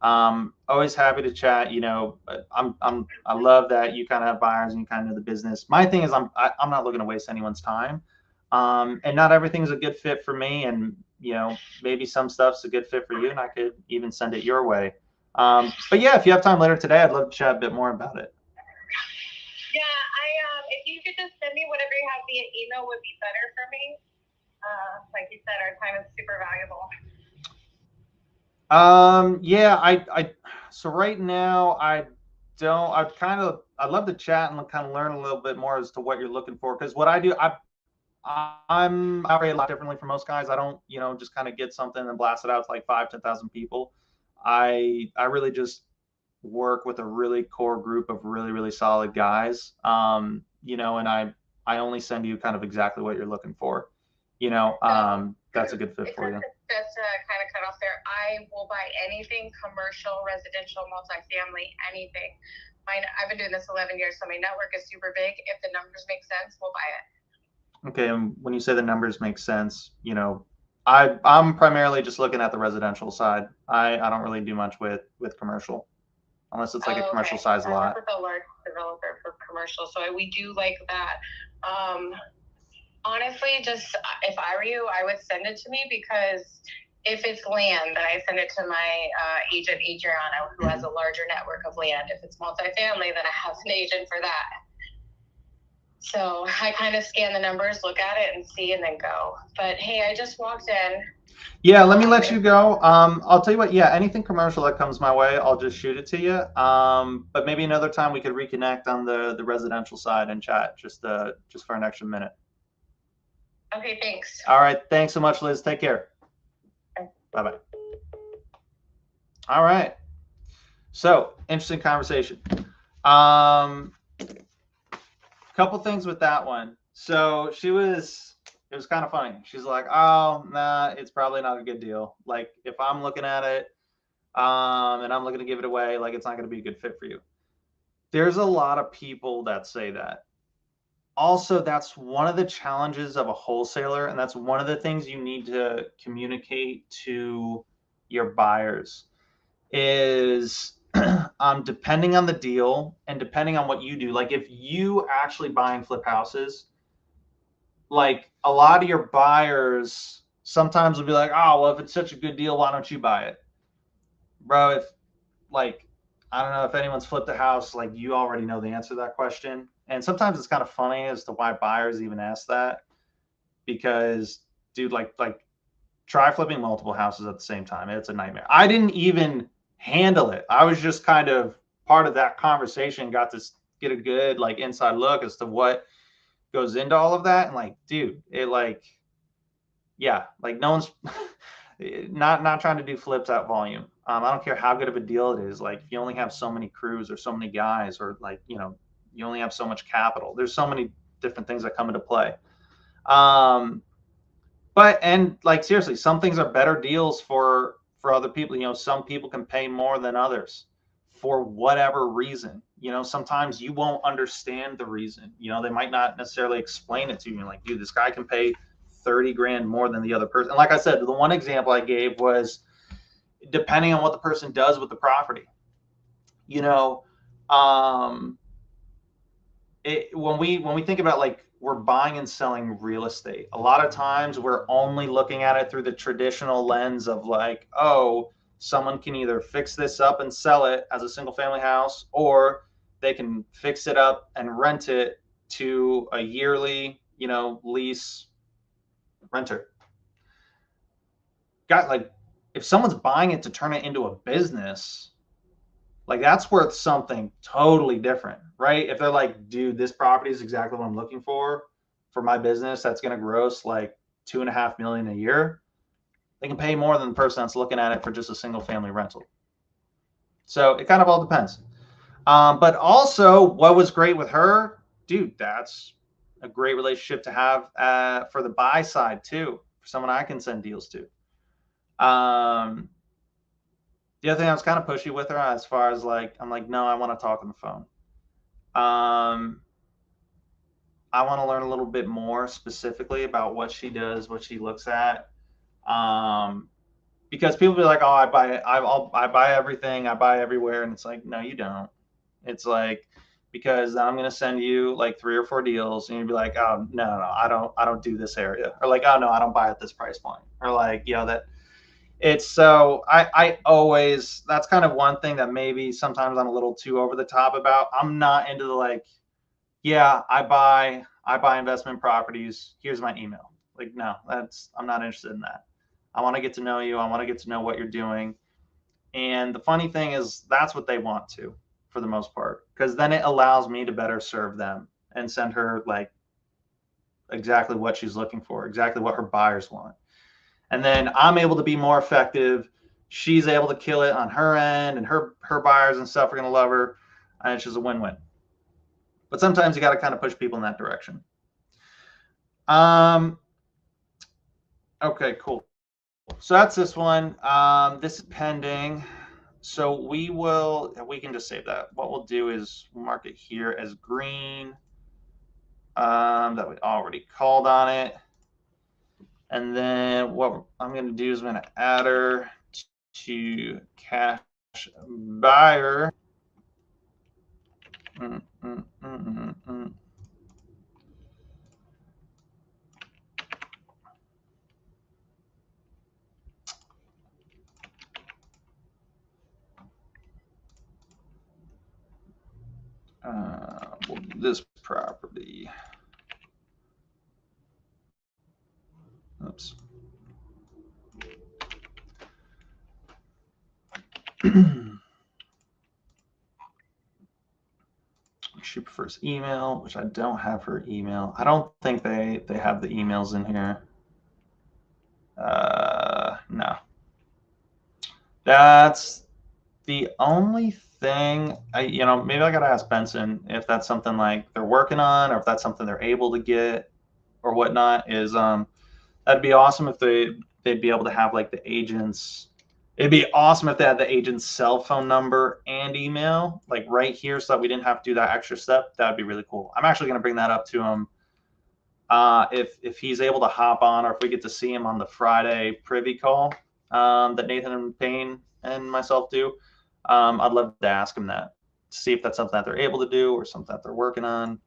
Always happy to chat. I love that you kind of have buyers and you kind of know the business. My thing is I'm not looking to waste anyone's time, and not everything's a good fit for me, and maybe some stuff's a good fit for you, and I could even send it your way. But yeah, if you have time later today, I'd love to chat a bit more about it. Yeah, if you could just send me whatever you have via email would be better for me. Like you said, our time is super valuable. Yeah, so right now I'd love to chat and kind of learn a little bit more as to what you're looking for. Because what I do, I operate a lot differently from most guys. I don't, just kind of get something and blast it out to like 5,000-10,000 people. I really just work with a really core group of really, really solid guys. And I only send you kind of exactly what you're looking for. That's a good fit for you. Just to kind of cut off there, I will buy anything commercial, residential, multifamily, anything. I've been doing this 11 years, so my network is super big. If the numbers make sense, we'll buy it. Okay, and when you say the numbers make sense, I'm primarily just looking at the residential side. I don't really do much with commercial, unless it's like a commercial size lot. I work with a large developer for commercial, so we do like that. Honestly, just if I were you, I would send it to me, because if it's land, then I send it to my agent Adriana, who has a larger network of land. If it's multifamily, then I have an agent for that. So I kind of scan the numbers, look at it, and see, and then go. But hey, I just walked in. Yeah, let me let you go. I'll tell you what. Yeah, anything commercial that comes my way, I'll just shoot it to you. But maybe another time we could reconnect on the residential side and chat just for an extra minute. Okay, thanks. All right, thanks so much, Liz. Take care. Okay. Bye-bye. All right. So, interesting conversation. Couple things with that one. So it was kind of funny. She's like, oh, nah, it's probably not a good deal. Like, if I'm looking at it, and I'm looking to give it away, like, it's not going to be a good fit for you. There's a lot of people that say that. Also, that's one of the challenges of a wholesaler, and that's one of the things you need to communicate to your buyers is depending on the deal and depending on what you do. Like, if you actually buy and flip houses, like, a lot of your buyers sometimes will be like, oh, well, if it's such a good deal, why don't you buy it? Bro, if, like, I don't know if anyone's flipped a house, like, you already know the answer to that question. And sometimes it's kind of funny as to why buyers even ask that, because, dude, like try flipping multiple houses at the same time. It's a nightmare. I didn't even handle it. I was just kind of part of that conversation, got to get a good like inside look as to what goes into all of that. And like, dude, it like, yeah, like no one's not trying to do flips at volume. I don't care how good of a deal it is. Like, if you only have so many crews or so many guys, or like, you only have so much capital. There's so many different things that come into play. But like, seriously, some things are better deals for other people. Some people can pay more than others for whatever reason. Sometimes you won't understand the reason. They might not necessarily explain it to you. Like, dude, this guy can pay 30 grand more than the other person. And like I said, the one example I gave was depending on what the person does with the property. When we think about, like, we're buying and selling real estate, a lot of times we're only looking at it through the traditional lens of like, oh, someone can either fix this up and sell it as a single family house, or they can fix it up and rent it to a yearly, lease renter. Like, if someone's buying it to turn it into a business, like, that's worth something totally different, right? If they're like, dude, this property is exactly what I'm looking for my business, that's going to gross like $2.5 million a year, they can pay more than the person that's looking at it for just a single family rental. So it kind of all depends. But also, what was great with her, dude, that's a great relationship to have for the buy side too, for someone I can send deals to. The other thing, I was kind of pushy with her as far as like, I'm like, no, I want to talk on the phone. I want to learn a little bit more specifically about what she does, what she looks at. Because people be like, oh, I buy everything, I buy everywhere. And it's like, no, you don't. It's like, because I'm going to send you like 3 or 4 deals and you'd be like, oh, no, I don't do this area. Or like, oh no, I don't buy at this price point. Or like, that. It's so I always, that's kind of one thing that maybe sometimes I'm a little too over the top about. I'm not into the like, yeah, I buy investment properties, here's my email. Like, no, I'm not interested in that. I want to get to know you. I want to get to know what you're doing. And the funny thing is, that's what they want to, for the most part, because then it allows me to better serve them and send her like exactly what she's looking for, exactly what her buyers want. And then I'm able to be more effective. She's able to kill it on her end, and her buyers and stuff are going to love her. And it's just a win-win. But sometimes you got to kind of push people in that direction. Okay, cool. So that's this one. This is pending. So we can just save that. What we'll do is we'll mark it here as green. That we already called on it. And then what I'm going to do is I'm going to add her to cash buyer. We'll do this property. Oops. She prefers email, which I don't have her email. I don't think they have the emails in here. No. That's the only thing. Maybe I gotta ask Benson if that's something like they're working on, or if that's something they're able to get, or whatnot. Is that'd be awesome if they'd be able to have like the agents. It'd be awesome if they had the agent's cell phone number and email like right here, so that we didn't have to do that extra step. That'd be really cool. I'm actually gonna bring that up to him. If he's able to hop on, or if we get to see him on the Friday privy call that Nathan and Payne and myself do, I'd love to ask him that, to see if that's something that they're able to do or something that they're working on,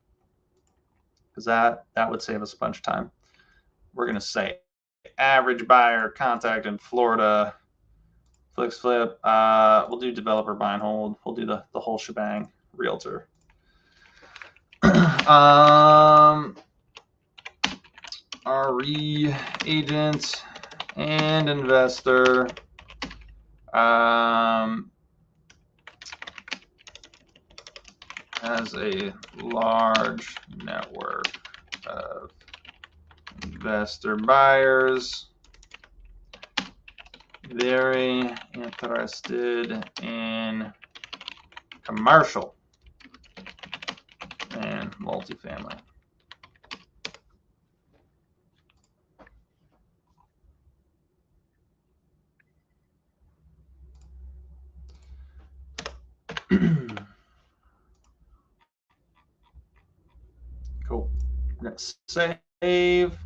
because that would save us a bunch of time. We're going to say average buyer contact in Florida, flex flip. We'll do developer buy and hold. We'll do the whole shebang, realtor. RE agent and investor. Has a large network of investor buyers, very interested in commercial and multifamily. Cool. We're gonna save.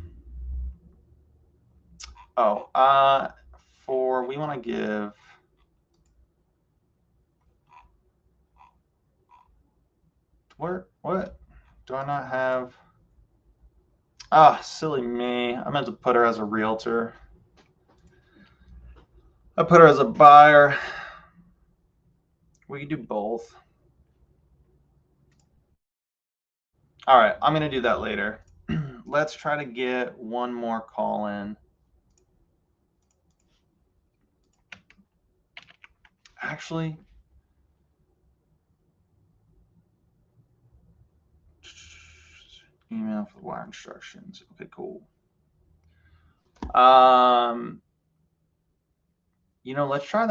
Oh, we want to give. What? Do I not have? Ah, silly me. I meant to put her as a realtor. I put her as a buyer. We can do both. All right, I'm going to do that later. Let's try to get one more call in. Actually, email for the wire instructions. Okay, cool. Let's try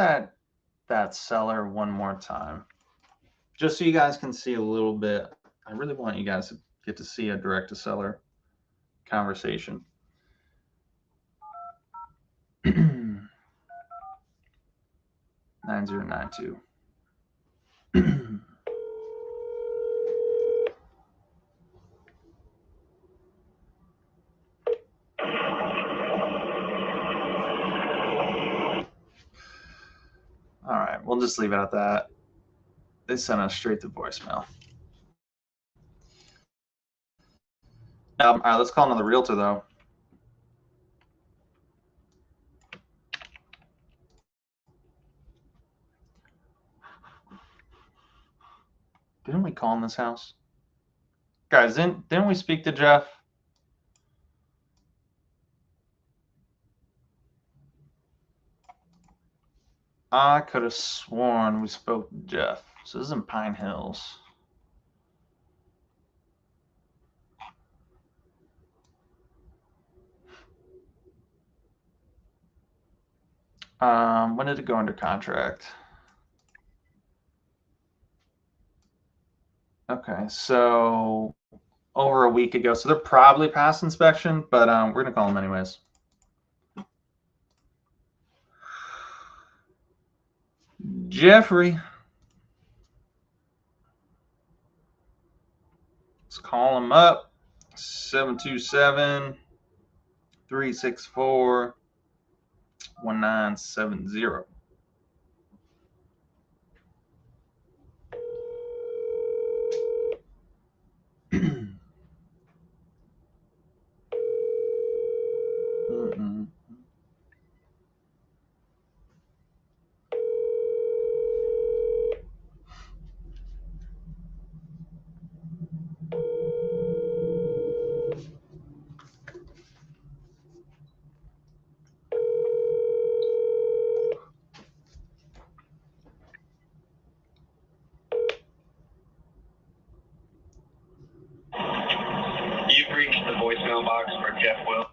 that seller one more time, just so you guys can see a little bit. I really want you guys to get to see a direct to seller conversation. 9092. All right, we'll just leave it at that. They sent us straight to voicemail. All right, let's call another realtor though. Didn't we call in this house? Guys, didn't we speak to Jeff? I could have sworn we spoke to Jeff. So this is in Pine Hills. When did it go under contract? Okay, so over a week ago. So they're probably past inspection, but we're gonna call them anyways. Jeffrey. Let's call him up. 727-364-1970. You've reached the voicemail box for Jeff Will.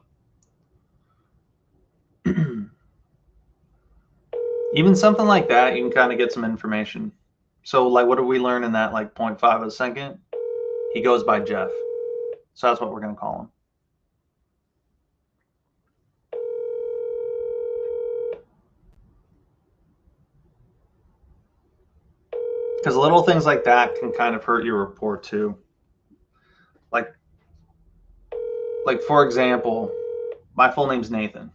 Even something like that, you can kind of get some information. So, like, what did we learn in that, like, 0.5 of a second? He goes by Jeff. So that's what we're going to call him. Because little things like that can kind of hurt your rapport too. Like for example, my full name's Nathan.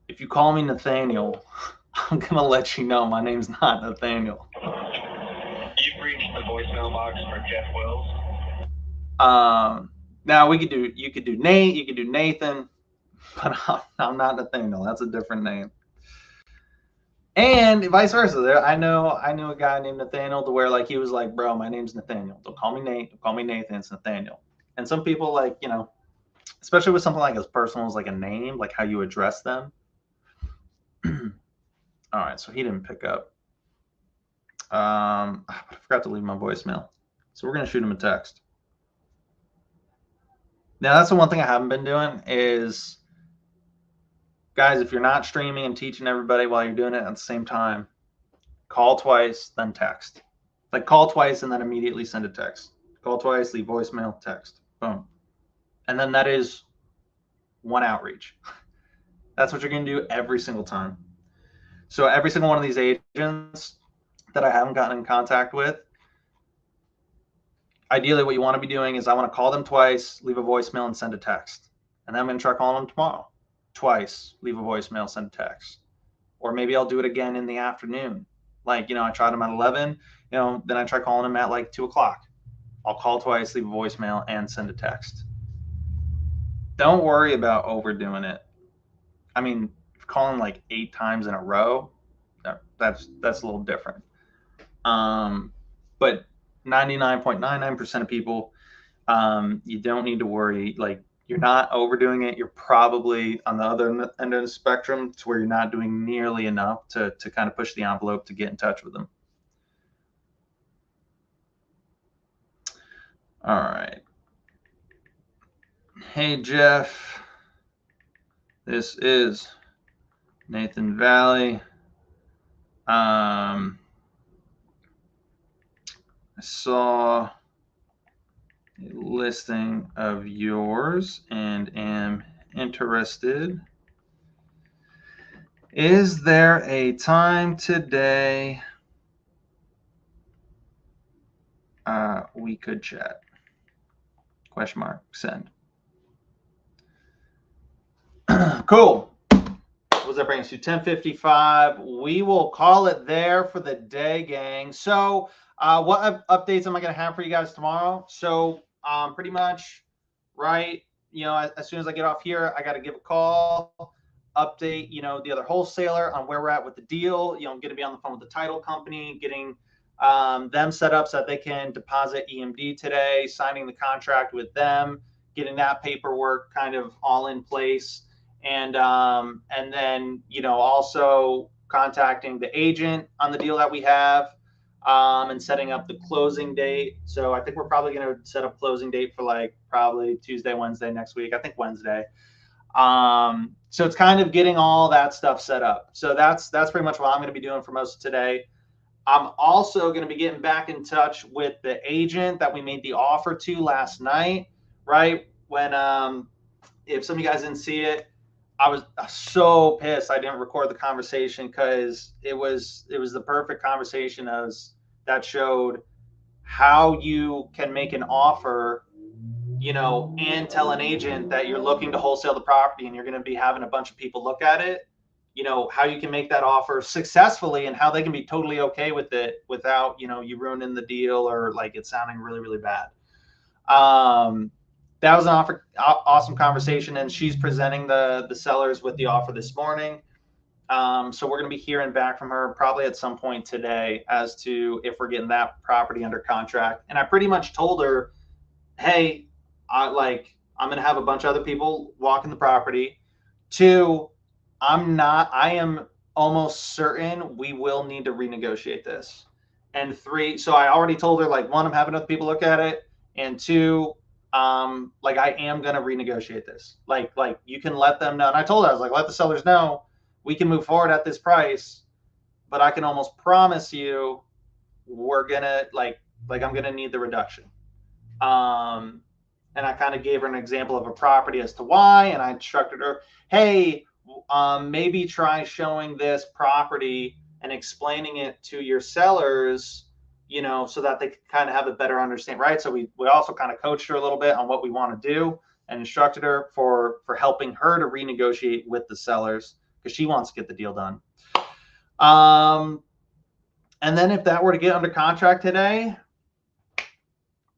If you call me Nathaniel, I'm going to let you know my name's not Nathaniel. You've reached the voicemail box for Jeff Wills. Now you could do Nate, you could do Nathan, but I'm not Nathaniel. That's a different name. And vice versa. I knew a guy named Nathaniel to where like he was like, bro, my name's Nathaniel. Don't call me Nate. Don't call me Nathan. It's Nathaniel. And some people like, you know, especially with something like as personal as like a name, like how you address them. All right, so he didn't pick up. I forgot to leave my voicemail. So we're gonna shoot him a text. Now that's the one thing I haven't been doing is, guys, if you're not streaming and teaching everybody while you're doing it at the same time, call twice, then text. Like call twice and then immediately send a text. Call twice, leave voicemail, text. Boom. And then that is one outreach. That's what you're going to do every single time. So every single one of these agents that I haven't gotten in contact with, ideally what you want to be doing is I want to call them twice, leave a voicemail, and send a text. And then I'm going to try calling them tomorrow. Twice, leave a voicemail, send a text. Or maybe I'll do it again in the afternoon. Like, you know, I tried them at 11, you know, then I try calling them at like 2 o'clock. I'll call twice, leave a voicemail, and send a text. Don't worry about overdoing it. I mean, calling like 8 times in a row, that's a little different. But 99.99% of people, you don't need to worry. Like, you're not overdoing it. You're probably on the other end of the spectrum to where you're not doing nearly enough to kind of push the envelope to get in touch with them. All right. Hey, Jeff. This is Nathan Valle. I saw a listing of yours and am interested. Is there a time today we could chat? Question mark, send. Cool. What does that bring us to? 10:55. We will call it there for the day, gang. So what updates am I going to have for you guys tomorrow? So pretty much, right, you know, as soon as I get off here, I got to give a call, update, you know, the other wholesaler on where we're at with the deal. You know, I'm going to be on the phone with the title company, getting them set up so that they can deposit EMD today, signing the contract with them, getting that paperwork kind of all in place. And then, you know, also contacting the agent on the deal that we have, and setting up the closing date. So I think we're probably going to set up closing date for like probably Tuesday, Wednesday next week. I think Wednesday. So it's kind of getting all that stuff set up. So that's pretty much what I'm going to be doing for most of today. I'm also going to be getting back in touch with the agent that we made the offer to last night, right? When, if some of you guys didn't see it, I was so pissed I didn't record the conversation, because it was the perfect conversation that showed how you can make an offer, and tell an agent that you're looking to wholesale the property and you're going to be having a bunch of people look at it, how you can make that offer successfully and how they can be totally okay with it without, you ruining the deal or like it sounding really, really bad. That was an awesome conversation, and she's presenting the sellers with the offer this morning. So we're going to be hearing back from her probably at some point today as to if we're getting that property under contract. And I pretty much told her, hey, I'm going to have a bunch of other people walking the property. 2, I am almost certain we will need to renegotiate this. And 3, so I already told her, like, 1, I'm having other people look at it. And 2, I am going to renegotiate this. Like you can let them know. And I told her, I was like, let the sellers know we can move forward at this price, but I can almost promise you we're going to I'm going to need the reduction. And I kind of gave her an example of a property as to why, and I instructed her, hey, maybe try showing this property and explaining it to your sellers, so that they can kind of have a better understanding, right? So we also kind of coached her a little bit on what we want to do and instructed her for helping her to renegotiate with the sellers, because she wants to get the deal done. And then if that were to get under contract today,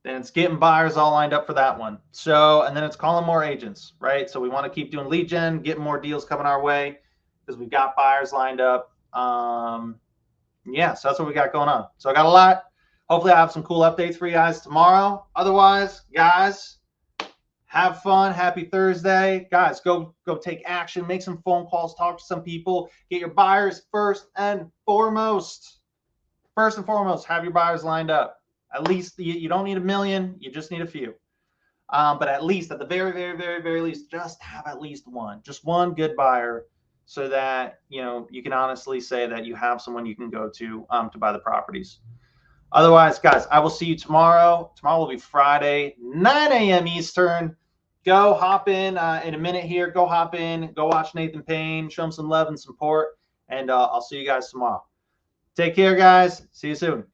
then it's getting buyers all lined up for that one. So, and then it's calling more agents, right? So we want to keep doing lead gen, getting more deals coming our way, because we've got buyers lined up. Yeah, so that's what we got going on. So I got a lot. Hopefully I have some cool updates for you guys tomorrow. Otherwise, guys, have fun. Happy Thursday. Guys, go take action. Make some phone calls. Talk to some people. Get your buyers first and foremost. First and foremost, have your buyers lined up. At least you don't need a million. You just need a few. But at least, at the very, very, very, very least, just have at least one. Just one good buyer, so that you can honestly say that you have someone you can go to buy the properties. Otherwise, guys, I will see you tomorrow. Tomorrow will be Friday, 9 a.m. Eastern. Go hop in a minute here. Go hop in. Go watch Nathan Payne. Show him some love and support. And I'll see you guys tomorrow. Take care, guys. See you soon.